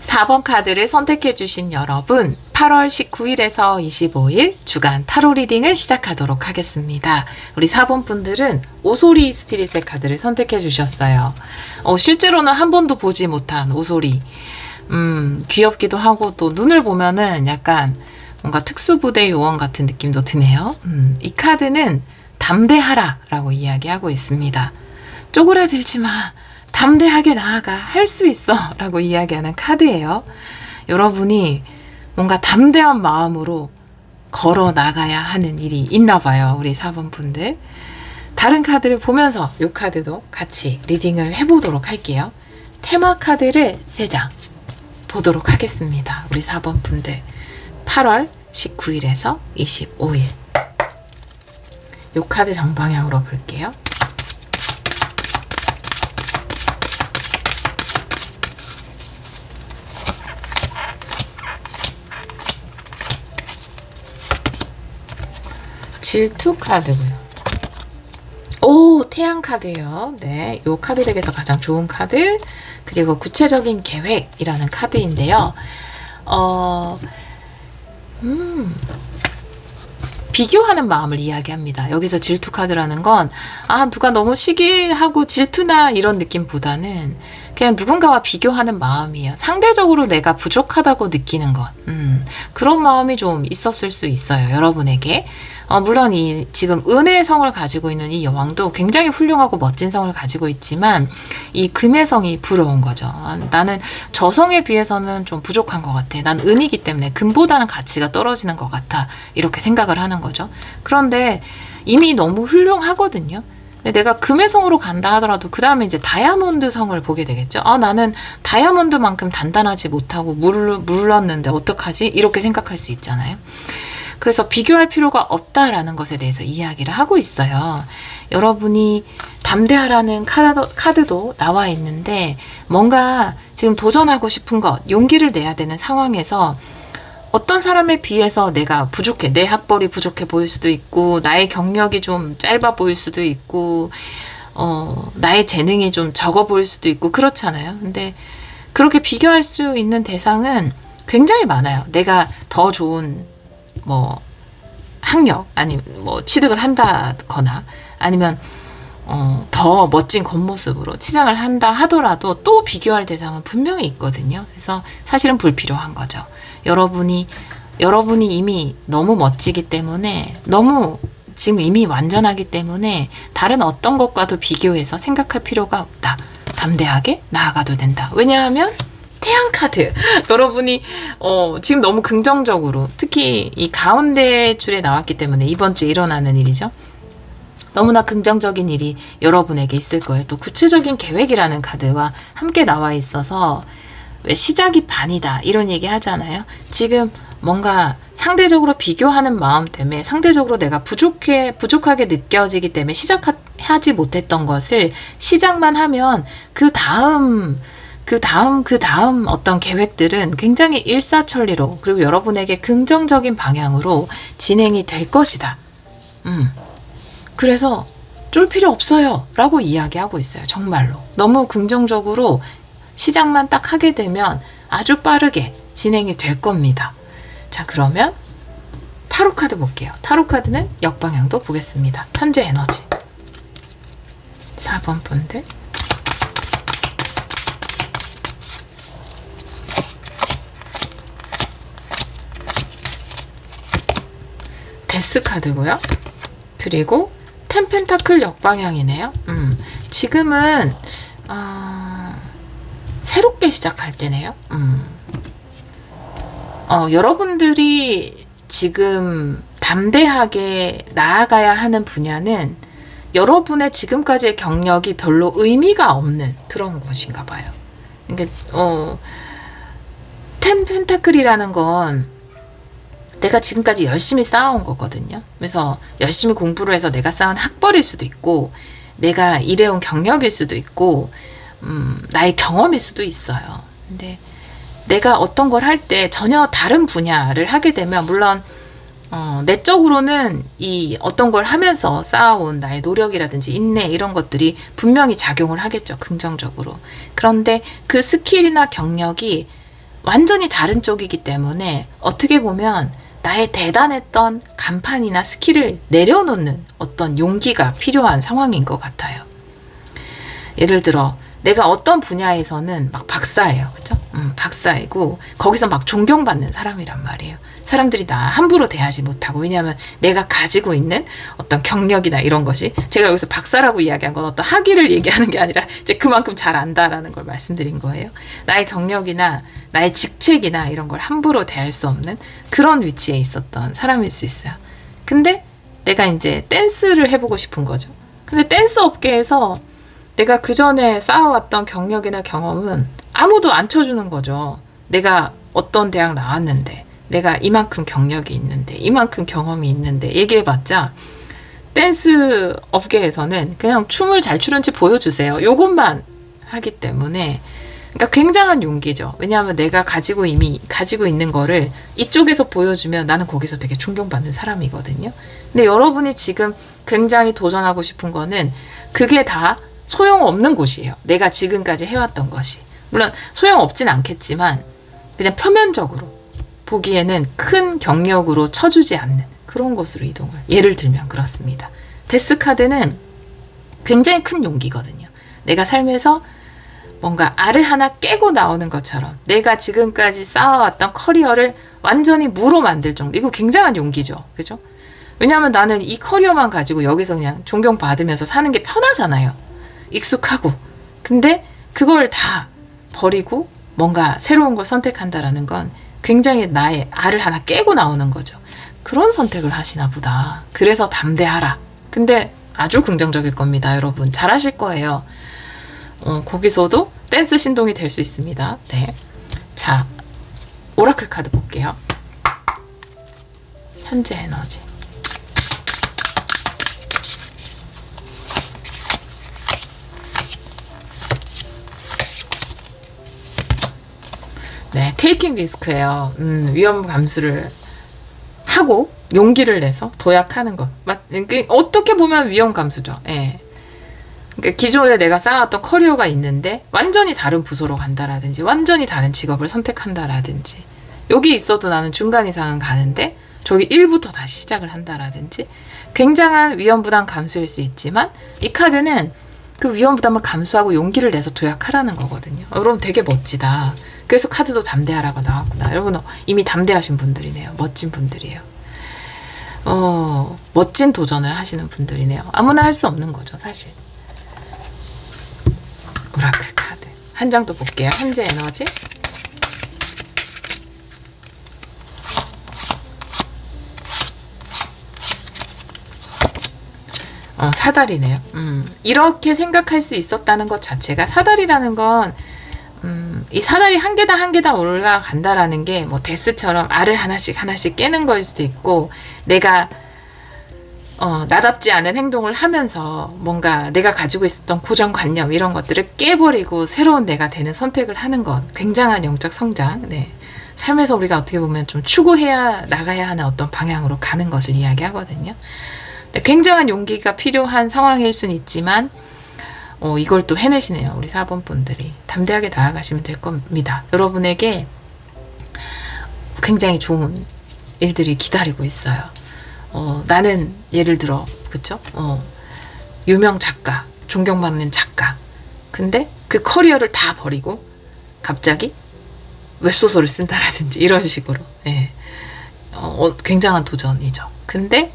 4번 카드를 선택해 주신 여러분, 8월 19일에서 25일 주간 타로 리딩을 시작하도록 하겠습니다. 우리 4번 분들은 오소리 스피릿의 카드를 선택해 주셨어요. 실제로는 한 번도 보지 못한 오소리. 귀엽기도 하고 또 눈을 보면은 약간 뭔가 특수부대 요원 같은 느낌도 드네요. 이 카드는 담대하라 라고 이야기하고 있습니다. 쪼그라들지 마. 담대하게 나아가. 할 수 있어 라고 이야기하는 카드예요. 여러분이 뭔가 담대한 마음으로 걸어 나가야 하는 일이 있나 봐요. 우리 4번 분들. 다른 카드를 보면서 이 카드도 같이 리딩을 해보도록 할게요. 테마 카드를 3장 보도록 하겠습니다. 우리 4번 분들. 8월 19일에서 25일. 이 카드 정방향으로 볼게요. 질투 카드고요. 오, 태양 카드예요. 네, 요 카드 덱에서 가장 좋은 카드. 그리고 구체적인 계획이라는 카드인데요. 비교하는 마음을 이야기합니다. 여기서 질투 카드라는 건, 누가 너무 시기하고 질투나 이런 느낌보다는 그냥 누군가와 비교하는 마음이에요. 상대적으로 내가 부족하다고 느끼는 것. 그런 마음이 좀 있었을 수 있어요. 여러분에게. 물론 지금 은혜의 성을 가지고 있는 이 여왕도 굉장히 훌륭하고 멋진 성을 가지고 있지만 이 금의 성이 부러운 거죠. 나는 저 성에 비해서는 좀 부족한 것 같아. 난 은이기 때문에 금보다는 가치가 떨어지는 것 같아. 이렇게 생각을 하는 거죠. 그런데 이미 너무 훌륭하거든요. 근데 내가 금의 성으로 간다 하더라도 그 다음에 이제 다이아몬드 성을 보게 되겠죠. 나는 다이아몬드만큼 단단하지 못하고 물렀는데 어떡하지? 이렇게 생각할 수 있잖아요. 그래서 비교할 필요가 없다라는 것에 대해서 이야기를 하고 있어요. 여러분이 담대하라는 카드도 나와 있는데 뭔가 지금 도전하고 싶은 것, 용기를 내야 되는 상황에서 어떤 사람에 비해서 내가 부족해, 내 학벌이 부족해 보일 수도 있고 나의 경력이 좀 짧아 보일 수도 있고 나의 재능이 좀 적어 보일 수도 있고 그렇잖아요. 근데 그렇게 비교할 수 있는 대상은 굉장히 많아요. 내가 더 좋은 학력, 아니, 취득을 한다거나, 아니면, 더 멋진 겉모습으로 치장을 한다 하더라도 또 비교할 대상은 분명히 있거든요. 그래서 사실은 불필요한 거죠. 여러분이 이미 너무 멋지기 때문에, 지금 이미 완전하기 때문에, 다른 어떤 것과도 비교해서 생각할 필요가 없다. 담대하게 나아가도 된다. 왜냐하면, 태양 카드. 여러분이 지금 너무 긍정적으로 특히 이 가운데 줄에 나왔기 때문에 이번 주에 일어나는 일이죠. 너무나 긍정적인 일이 여러분에게 있을 거예요. 또 구체적인 계획이라는 카드와 함께 나와 있어서 왜 시작이 반이다 이런 얘기 하잖아요. 지금 뭔가 상대적으로 비교하는 마음 때문에 상대적으로 내가 부족하게 느껴지기 때문에 시작하지 못했던 것을 시작만 하면 그 다음 어떤 계획들은 굉장히 일사천리로 그리고 여러분에게 긍정적인 방향으로 진행이 될 것이다. 그래서 쫄 필요 없어요 라고 이야기하고 있어요. 정말로. 너무 긍정적으로 시작만 딱 하게 되면 아주 빠르게 진행이 될 겁니다. 자, 그러면 타로 카드 볼게요. 타로 카드는 역방향도 보겠습니다. 현재 에너지. 4번 분들. 데스 카드고요. 그리고 텐 펜타클 역방향이네요. 지금은 새롭게 시작할 때네요. 여러분들이 지금 담대하게 나아가야 하는 분야는 여러분의 지금까지의 경력이 별로 의미가 없는 그런 것인가 봐요. 그러니까 텐 펜타클이라는 건 내가 지금까지 열심히 쌓아온 거거든요. 그래서 열심히 공부를 해서 내가 쌓은 학벌일 수도 있고 내가 일해온 경력일 수도 있고 나의 경험일 수도 있어요. 근데 내가 어떤 걸 할 때 전혀 다른 분야를 하게 되면 물론 내적으로는 이 어떤 걸 하면서 쌓아온 나의 노력이라든지 인내 이런 것들이 분명히 작용을 하겠죠. 긍정적으로. 그런데 그 스킬이나 경력이 완전히 다른 쪽이기 때문에 어떻게 보면 나의 대단했던 간판이나 스킬을 내려놓는 어떤 용기가 필요한 상황인 것 같아요. 예를 들어 내가 어떤 분야에서는 막 박사예요. 그죠? 박사이고 거기서 막 존경받는 사람이란 말이에요. 사람들이 나 함부로 대하지 못하고 왜냐하면 내가 가지고 있는 어떤 경력이나 이런 것이 제가 여기서 박사라고 이야기한 건 어떤 학위를 얘기하는 게 아니라 이제 그만큼 잘 안다라는 걸 말씀드린 거예요. 나의 경력이나 나의 직책이나 이런 걸 함부로 대할 수 없는 그런 위치에 있었던 사람일 수 있어요. 근데 내가 이제 댄스를 해보고 싶은 거죠. 근데 댄스 업계에서 내가 그 전에 쌓아왔던 경력이나 경험은 아무도 안 쳐주는 거죠. 내가 어떤 대학 나왔는데, 내가 이만큼 경력이 있는데, 이만큼 경험이 있는데, 얘기해봤자 댄스 업계에서는 그냥 춤을 잘 추는지 보여주세요. 요것만 하기 때문에 그러니까 굉장한 용기죠. 왜냐하면 내가 이미 가지고 있는 거를 이쪽에서 보여주면 나는 거기서 되게 존경받는 사람이거든요. 근데 여러분이 지금 굉장히 도전하고 싶은 거는 그게 다 소용없는 곳이에요. 내가 지금까지 해왔던 것이. 물론 소용없진 않겠지만 그냥 표면적으로 보기에는 큰 경력으로 쳐주지 않는 그런 곳으로 이동을. 예를 들면 그렇습니다. 데스카드는 굉장히 큰 용기거든요. 내가 삶에서 뭔가 알을 하나 깨고 나오는 것처럼 내가 지금까지 쌓아왔던 커리어를 완전히 무로 만들 정도. 이거 굉장한 용기죠. 그죠? 왜냐하면 나는 이 커리어만 가지고 여기서 그냥 존경받으면서 사는 게 편하잖아요. 익숙하고. 근데 그걸 다 버리고 뭔가 새로운 걸 선택한다라는 건 굉장히 나의 알을 하나 깨고 나오는 거죠. 그런 선택을 하시나 보다. 그래서 담대하라. 근데 아주 긍정적일 겁니다, 여러분. 잘하실 거예요. 거기서도 댄스 신동이 될 수 있습니다. 네. 자, 오라클 카드 볼게요. 현재 에너지. 네, 테이킹 리스크예요. 위험 감수를 하고 용기를 내서 도약하는 것. 어떻게 보면 위험 감수죠. 예. 그러니까 기존에 내가 쌓아왔던 커리어가 있는데 완전히 다른 부서로 간다라든지 완전히 다른 직업을 선택한다라든지 여기 있어도 나는 중간 이상은 가는데 저기 1부터 다시 시작을 한다라든지 굉장한 위험 부담 감수일 수 있지만 이 카드는 그 위험 부담을 감수하고 용기를 내서 도약하라는 거거든요. 여러분 되게 멋지다. 그래서 카드도 담대하라고 나왔구나. 여러분 이미 담대하신 분들이네요. 멋진 분들이에요. 멋진 도전을 하시는 분들이네요. 아무나 할 수 없는 거죠, 사실. 오라클 카드 한 장 더 볼게요. 현재 에너지. 사다리네요. 이렇게 생각할 수 있었다는 것 자체가 사다리라는 건 이 사다리 한 계단 한 계단 올라간다라는 게 뭐 데스처럼 알을 하나씩 깨는 거일 수도 있고 내가 나답지 않은 행동을 하면서 뭔가 내가 가지고 있었던 고정관념 이런 것들을 깨버리고 새로운 내가 되는 선택을 하는 것. 굉장한 영적 성장. 네. 삶에서 우리가 어떻게 보면 좀 추구해야 나가야 하는 어떤 방향으로 가는 것을 이야기하거든요. 네, 굉장한 용기가 필요한 상황일 수는 있지만 이걸 또 해내시네요. 우리 4번 분들이. 담대하게 나아가시면 될 겁니다. 여러분에게 굉장히 좋은 일들이 기다리고 있어요. 나는 예를 들어 그쵸? 유명 작가, 존경받는 작가. 근데 그 커리어를 다 버리고 갑자기 웹소설을 쓴다라든지 이런 식으로. 예. 굉장한 도전이죠. 근데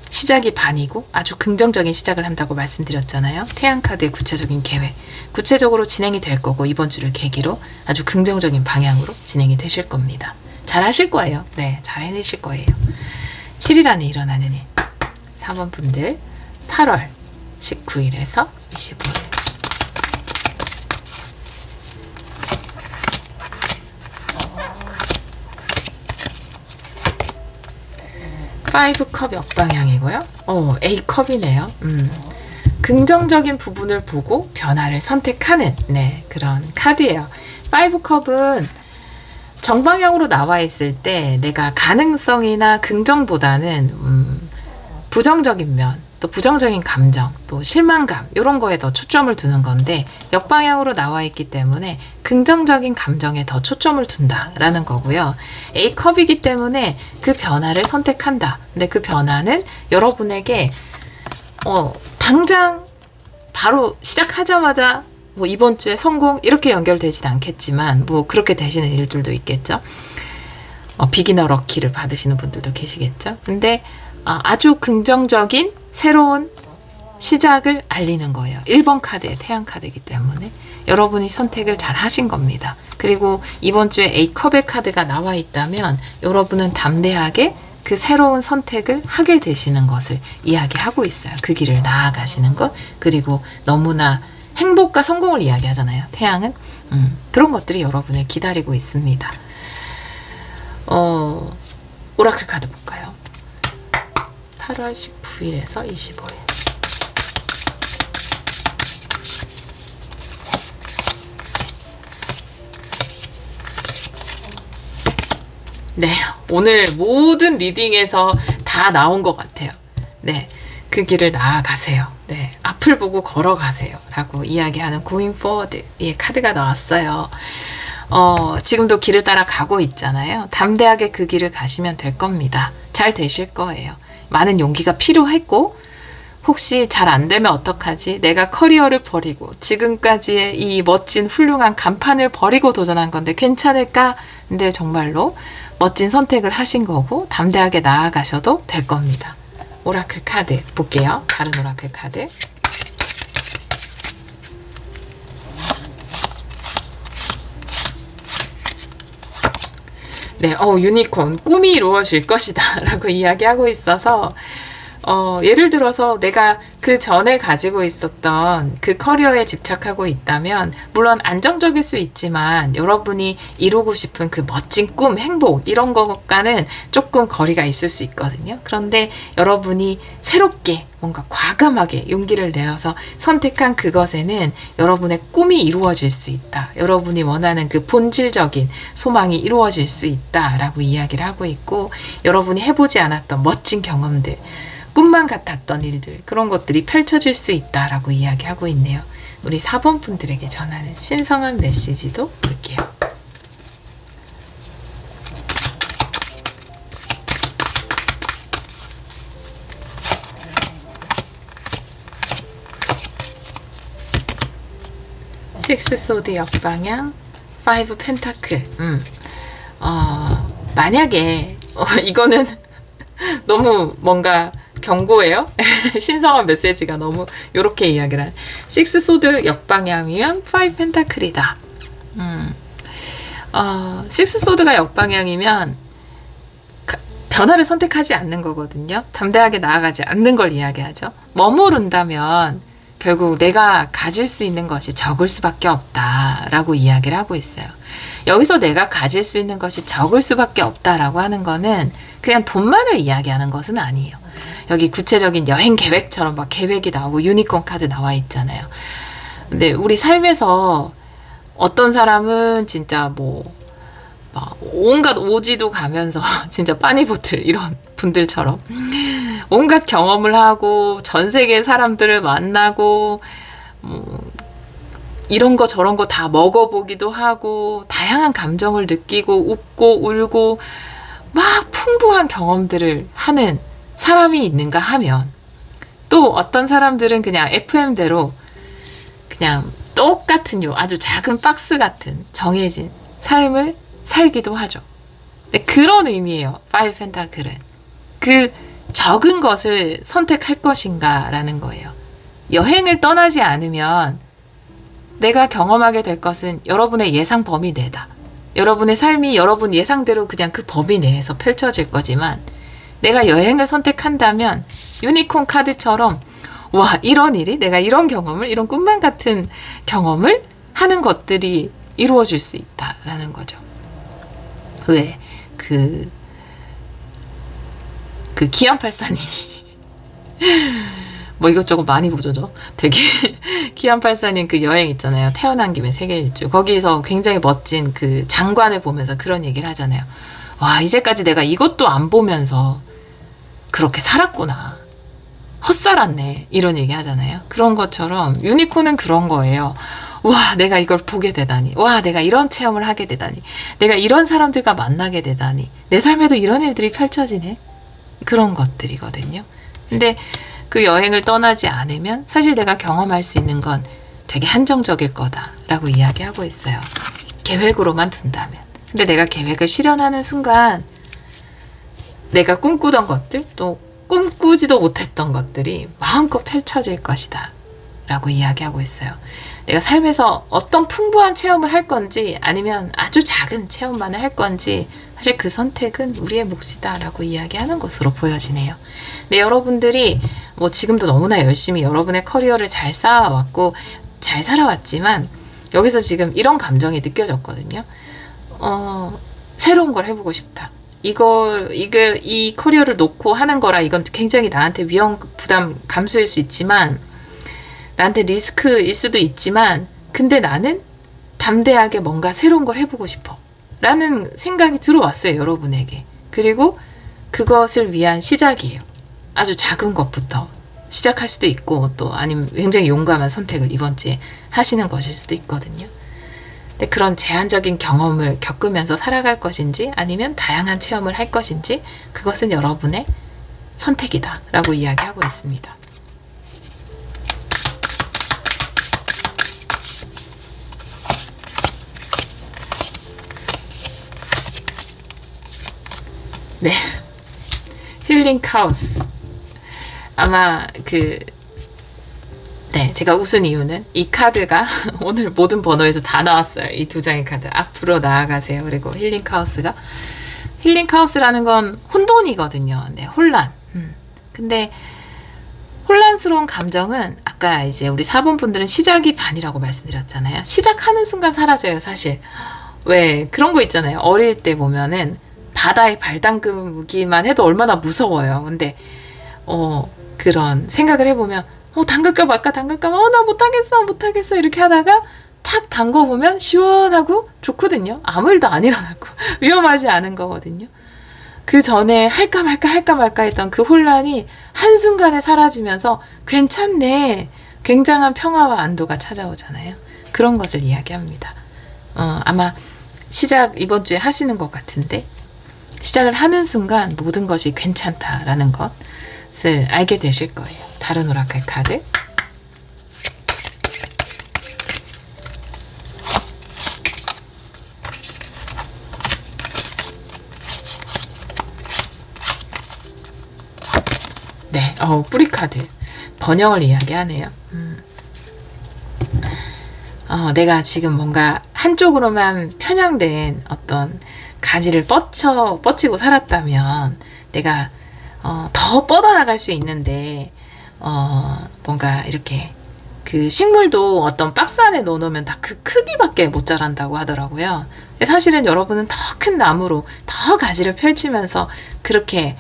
시작이 반이고 아주 긍정적인 시작을 한다고 말씀드렸잖아요. 태양카드의 구체적인 계획. 구체적으로 진행이 될 거고 이번 주를 계기로 아주 긍정적인 방향으로 진행이 되실 겁니다. 잘 하실 거예요. 네, 잘 해내실 거예요. 7일 안에 일어나는 일. 4번 분들 8월 19일에서 25일. 파이브 컵 역방향이고요. A컵이네요. 긍정적인 부분을 보고 변화를 선택하는 그런 카드예요. 파이브 컵은 정방향으로 나와 있을 때 내가 가능성이나 긍정보다는 부정적인 면, 또 부정적인 감정, 또 실망감 이런 거에 더 초점을 두는 건데 역방향으로 나와 있기 때문에 긍정적인 감정에 더 초점을 둔다라는 거고요. A컵이기 때문에 그 변화를 선택한다. 근데 그 변화는 여러분에게 당장 바로 시작하자마자 뭐 이번 주에 성공 이렇게 연결되진 않겠지만 뭐 그렇게 되시는 일들도 있겠죠. 비기너 럭키를 받으시는 분들도 계시겠죠. 근데 아주 긍정적인 새로운 시작을 알리는 거예요. 1번 카드의 태양 카드이기 때문에 여러분이 선택을 잘 하신 겁니다. 그리고 이번 주에 A컵의 카드가 나와 있다면 여러분은 담대하게 그 새로운 선택을 하게 되시는 것을 이야기하고 있어요. 그 길을 나아가시는 것. 그리고 너무나 행복과 성공을 이야기하잖아요. 태양은. 그런 것들이 여러분을 기다리고 있습니다. 오라클 카드 볼까요? 8월 19일에서 25일. 네, 오늘 모든 리딩에서 다 나온 것 같아요. 네, 그 길을 나아가세요. 네, 앞을 보고 걸어가세요. 라고 이야기하는 Going Forward 이 카드가 나왔어요. 지금도 길을 따라 가고 있잖아요. 담대하게 그 길을 가시면 될 겁니다. 잘 되실 거예요. 많은 용기가 필요했고, 혹시 잘 안 되면 어떡하지? 내가 커리어를 버리고 지금까지의 이 멋진 훌륭한 간판을 버리고 도전한 건데 괜찮을까? 근데 정말로 멋진 선택을 하신 거고 담대하게 나아가셔도 될 겁니다. 오라클 카드 볼게요. 다른 오라클 카드. 네, 유니콘 꿈이 이루어질 것이다 라고 이야기하고 있어서 예를 들어서 내가 그 전에 가지고 있었던 그 커리어에 집착하고 있다면 물론 안정적일 수 있지만 여러분이 이루고 싶은 그 멋진 꿈, 행복 이런 것과는 조금 거리가 있을 수 있거든요. 그런데 여러분이 새롭게 뭔가 과감하게 용기를 내어서 선택한 그것에는 여러분의 꿈이 이루어질 수 있다. 여러분이 원하는 그 본질적인 소망이 이루어질 수 있다라고 이야기를 하고 있고 여러분이 해보지 않았던 멋진 경험들 꿈만 같았던 일들 그런 것들이 펼쳐질 수 있다라고 이야기하고 있네요. 우리 4번 분들에게 전하는 신성한 메시지도 볼게요. 식스 소드 역방향 5 펜타클 만약에 이거는 너무 뭔가 경고예요. 신성한 메시지가 너무 이렇게 이야기를 한 식스 소드 역방향이면 5 펜타클이다. 식스 소드가 역방향이면 변화를 선택하지 않는 거거든요. 담대하게 나아가지 않는 걸 이야기하죠. 머무른다면 결국 내가 가질 수 있는 것이 적을 수밖에 없다라고 이야기를 하고 있어요. 여기서 내가 가질 수 있는 것이 적을 수밖에 없다라고 하는 거는 그냥 돈만을 이야기하는 것은 아니에요. 여기 구체적인 여행 계획처럼 막 계획이 나오고 유니콘 카드 나와 있잖아요. 근데 우리 삶에서 어떤 사람은 진짜 막 온갖 오지도 가면서 진짜 빠니보틀 이런 분들처럼 온갖 경험을 하고 전 세계 사람들을 만나고 이런 거 저런 거 다 먹어보기도 하고 다양한 감정을 느끼고 웃고 울고 막 풍부한 경험들을 하는 사람이 있는가 하면 또 어떤 사람들은 그냥 FM대로 그냥 똑같은 아주 작은 박스 같은 정해진 삶을 살기도 하죠. 근데 그런 의미예요. 5 펜타클은. 그 적은 것을 선택할 것인가 라는 거예요. 여행을 떠나지 않으면 내가 경험하게 될 것은 여러분의 예상 범위 내다. 여러분의 삶이 여러분 예상대로 그냥 그 범위 내에서 펼쳐질 거지만 내가 여행을 선택한다면 유니콘 카드처럼 와 이런 일이 내가 이런 경험을 이런 꿈만 같은 경험을 하는 것들이 이루어질 수 있다라는 거죠. 왜? 그 기안84님이 뭐 이것저것 많이 보죠. 되게 기안84님 그 여행 있잖아요. 태어난 김에 세계 일주. 거기서 굉장히 멋진 그 장관을 보면서 그런 얘기를 하잖아요. 와 이제까지 내가 이것도 안 보면서 그렇게 살았구나. 헛살았네. 이런 얘기 하잖아요. 그런 것처럼 유니콘은 그런 거예요. 와 내가 이걸 보게 되다니. 와 내가 이런 체험을 하게 되다니. 내가 이런 사람들과 만나게 되다니. 내 삶에도 이런 일들이 펼쳐지네. 그런 것들이거든요. 근데 그 여행을 떠나지 않으면 사실 내가 경험할 수 있는 건 되게 한정적일 거다라고 이야기하고 있어요. 계획으로만 둔다면. 근데 내가 계획을 실현하는 순간 내가 꿈꾸던 것들 또 꿈꾸지도 못했던 것들이 마음껏 펼쳐질 것이다 라고 이야기하고 있어요. 내가 삶에서 어떤 풍부한 체험을 할 건지 아니면 아주 작은 체험만을 할 건지 사실 그 선택은 우리의 몫이다 라고 이야기하는 것으로 보여지네요. 네, 여러분들이 뭐 지금도 너무나 열심히 여러분의 커리어를 잘 쌓아왔고 잘 살아왔지만 여기서 지금 이런 감정이 느껴졌거든요. 새로운 걸 해보고 싶다. 이 커리어를 놓고 하는 거라 이건 굉장히 나한테 위험, 부담 감수일 수 있지만 나한테 리스크일 수도 있지만 근데 나는 담대하게 뭔가 새로운 걸 해보고 싶어 라는 생각이 들어왔어요, 여러분에게. 그리고 그것을 위한 시작이에요. 아주 작은 것부터 시작할 수도 있고, 또 아니면 굉장히 용감한 선택을 이번 주에 하시는 것일 수도 있거든요. 근데 그런 제한적인 경험을 겪으면서 살아갈 것인지, 아니면 다양한 체험을 할 것인지, 그것은 여러분의 선택이다 라고 이야기하고 있습니다. 네. 힐링 카오스. 아마 제가 웃은 이유는 이 카드가 오늘 모든 번호에서 다 나왔어요. 이 두 장의 카드. 앞으로 나아가세요. 그리고 힐링 카오스가. 힐링 카오스라는 건 혼돈이거든요. 네, 혼란. 근데 혼란스러운 감정은 아까 이제 우리 4번 분들은 시작이 반이라고 말씀드렸잖아요. 시작하는 순간 사라져요, 사실. 왜 그런 거 있잖아요. 어릴 때 보면은 바다에 발 담그기만 해도 얼마나 무서워요. 근데 그런 생각을 해보면 담글까 말까 나 못하겠어 이렇게 하다가 탁 담궈보면 시원하고 좋거든요. 아무 일도 안 일어나고 위험하지 않은 거거든요. 그 전에 할까 말까 했던 그 혼란이 한순간에 사라지면서 괜찮네, 굉장한 평화와 안도가 찾아오잖아요. 그런 것을 이야기합니다. 아마 시작 이번 주에 하시는 것 같은데, 시작을 하는 순간 모든 것이 괜찮다라는 것을 알게 되실 거예요. 다른 오라클 카드. 네, 뿌리 카드. 번영을 이야기하네요. 내가 지금 뭔가 한쪽으로만 편향된 어떤 가지를 뻗치고 살았다면 내가 더 뻗어나갈 수 있는데, 뭔가 이렇게 그 식물도 어떤 박스 안에 넣어놓으면 다 그 크기밖에 못 자란다고 하더라고요. 근데 사실은 여러분은 더 큰 나무로 더 가지를 펼치면서 그렇게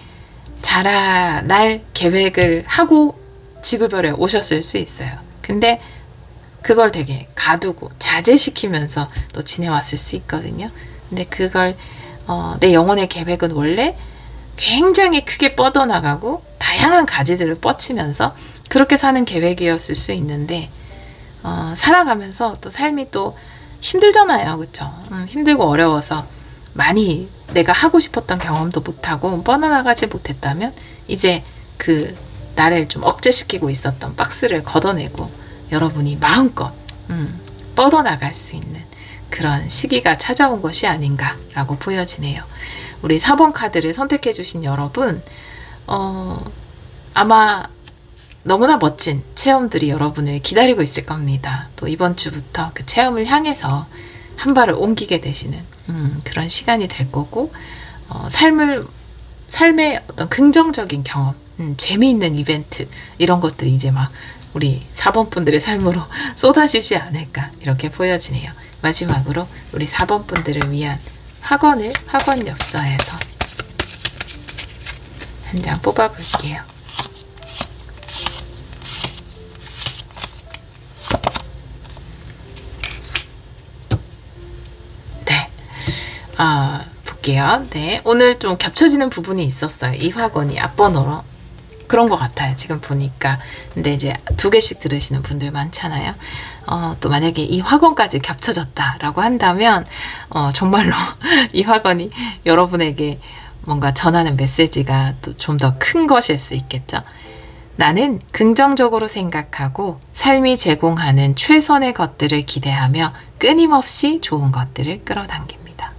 자라날 계획을 하고 지구별에 오셨을 수 있어요. 근데 그걸 되게 가두고 자제시키면서 또 지내왔을 수 있거든요. 근데 그걸 내 영혼의 계획은 원래 굉장히 크게 뻗어나가고 다양한 가지들을 뻗치면서 그렇게 사는 계획이었을 수 있는데, 살아가면서 또 삶이 또 힘들잖아요. 그쵸? 힘들고 어려워서 많이 내가 하고 싶었던 경험도 못하고 뻗어나가지 못했다면, 이제 그 나를 좀 억제시키고 있었던 박스를 걷어내고 여러분이 마음껏 뻗어나갈 수 있는 그런 시기가 찾아온 것이 아닌가라고 보여지네요. 우리 4번 카드를 선택해 주신 여러분, 아마 너무나 멋진 체험들이 여러분을 기다리고 있을 겁니다. 또 이번 주부터 그 체험을 향해서 한 발을 옮기게 되시는 그런 시간이 될 거고, 삶의 어떤 긍정적인 경험, 재미있는 이벤트, 이런 것들이 이제 막 우리 4번 분들의 삶으로 쏟아지지 않을까, 이렇게 보여지네요. 마지막으로 우리 4번 분들을 위한 학원 엽서에서 한 장 뽑아볼게요. 네, 볼게요. 네, 오늘 좀 겹쳐지는 부분이 있었어요. 이 학원이 앞번호로. 그런 것 같아요, 지금 보니까. 근데 이제 2개씩 들으시는 분들 많잖아요. 또 만약에 이 학원까지 겹쳐졌다라고 한다면, 정말로 이 학원이 여러분에게 뭔가 전하는 메시지가 또 좀 더 큰 것일 수 있겠죠. 나는 긍정적으로 생각하고 삶이 제공하는 최선의 것들을 기대하며 끊임없이 좋은 것들을 끌어당깁니다.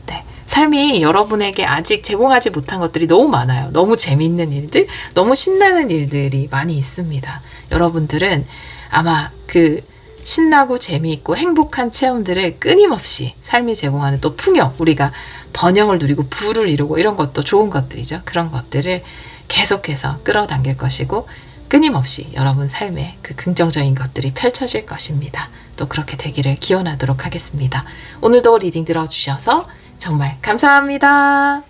네, 삶이 여러분에게 아직 제공하지 못한 것들이 너무 많아요. 너무 재밌는 일들, 너무 신나는 일들이 많이 있습니다. 여러분들은 아마 그 신나고 재미있고 행복한 체험들을 끊임없이 삶이 제공하는 또 풍요, 우리가 번영을 누리고 부를 이루고 이런 것도 좋은 것들이죠. 그런 것들을 계속해서 끌어당길 것이고, 끊임없이 여러분 삶에 그 긍정적인 것들이 펼쳐질 것입니다. 또 그렇게 되기를 기원하도록 하겠습니다. 오늘도 리딩 들어주셔서 정말 감사합니다.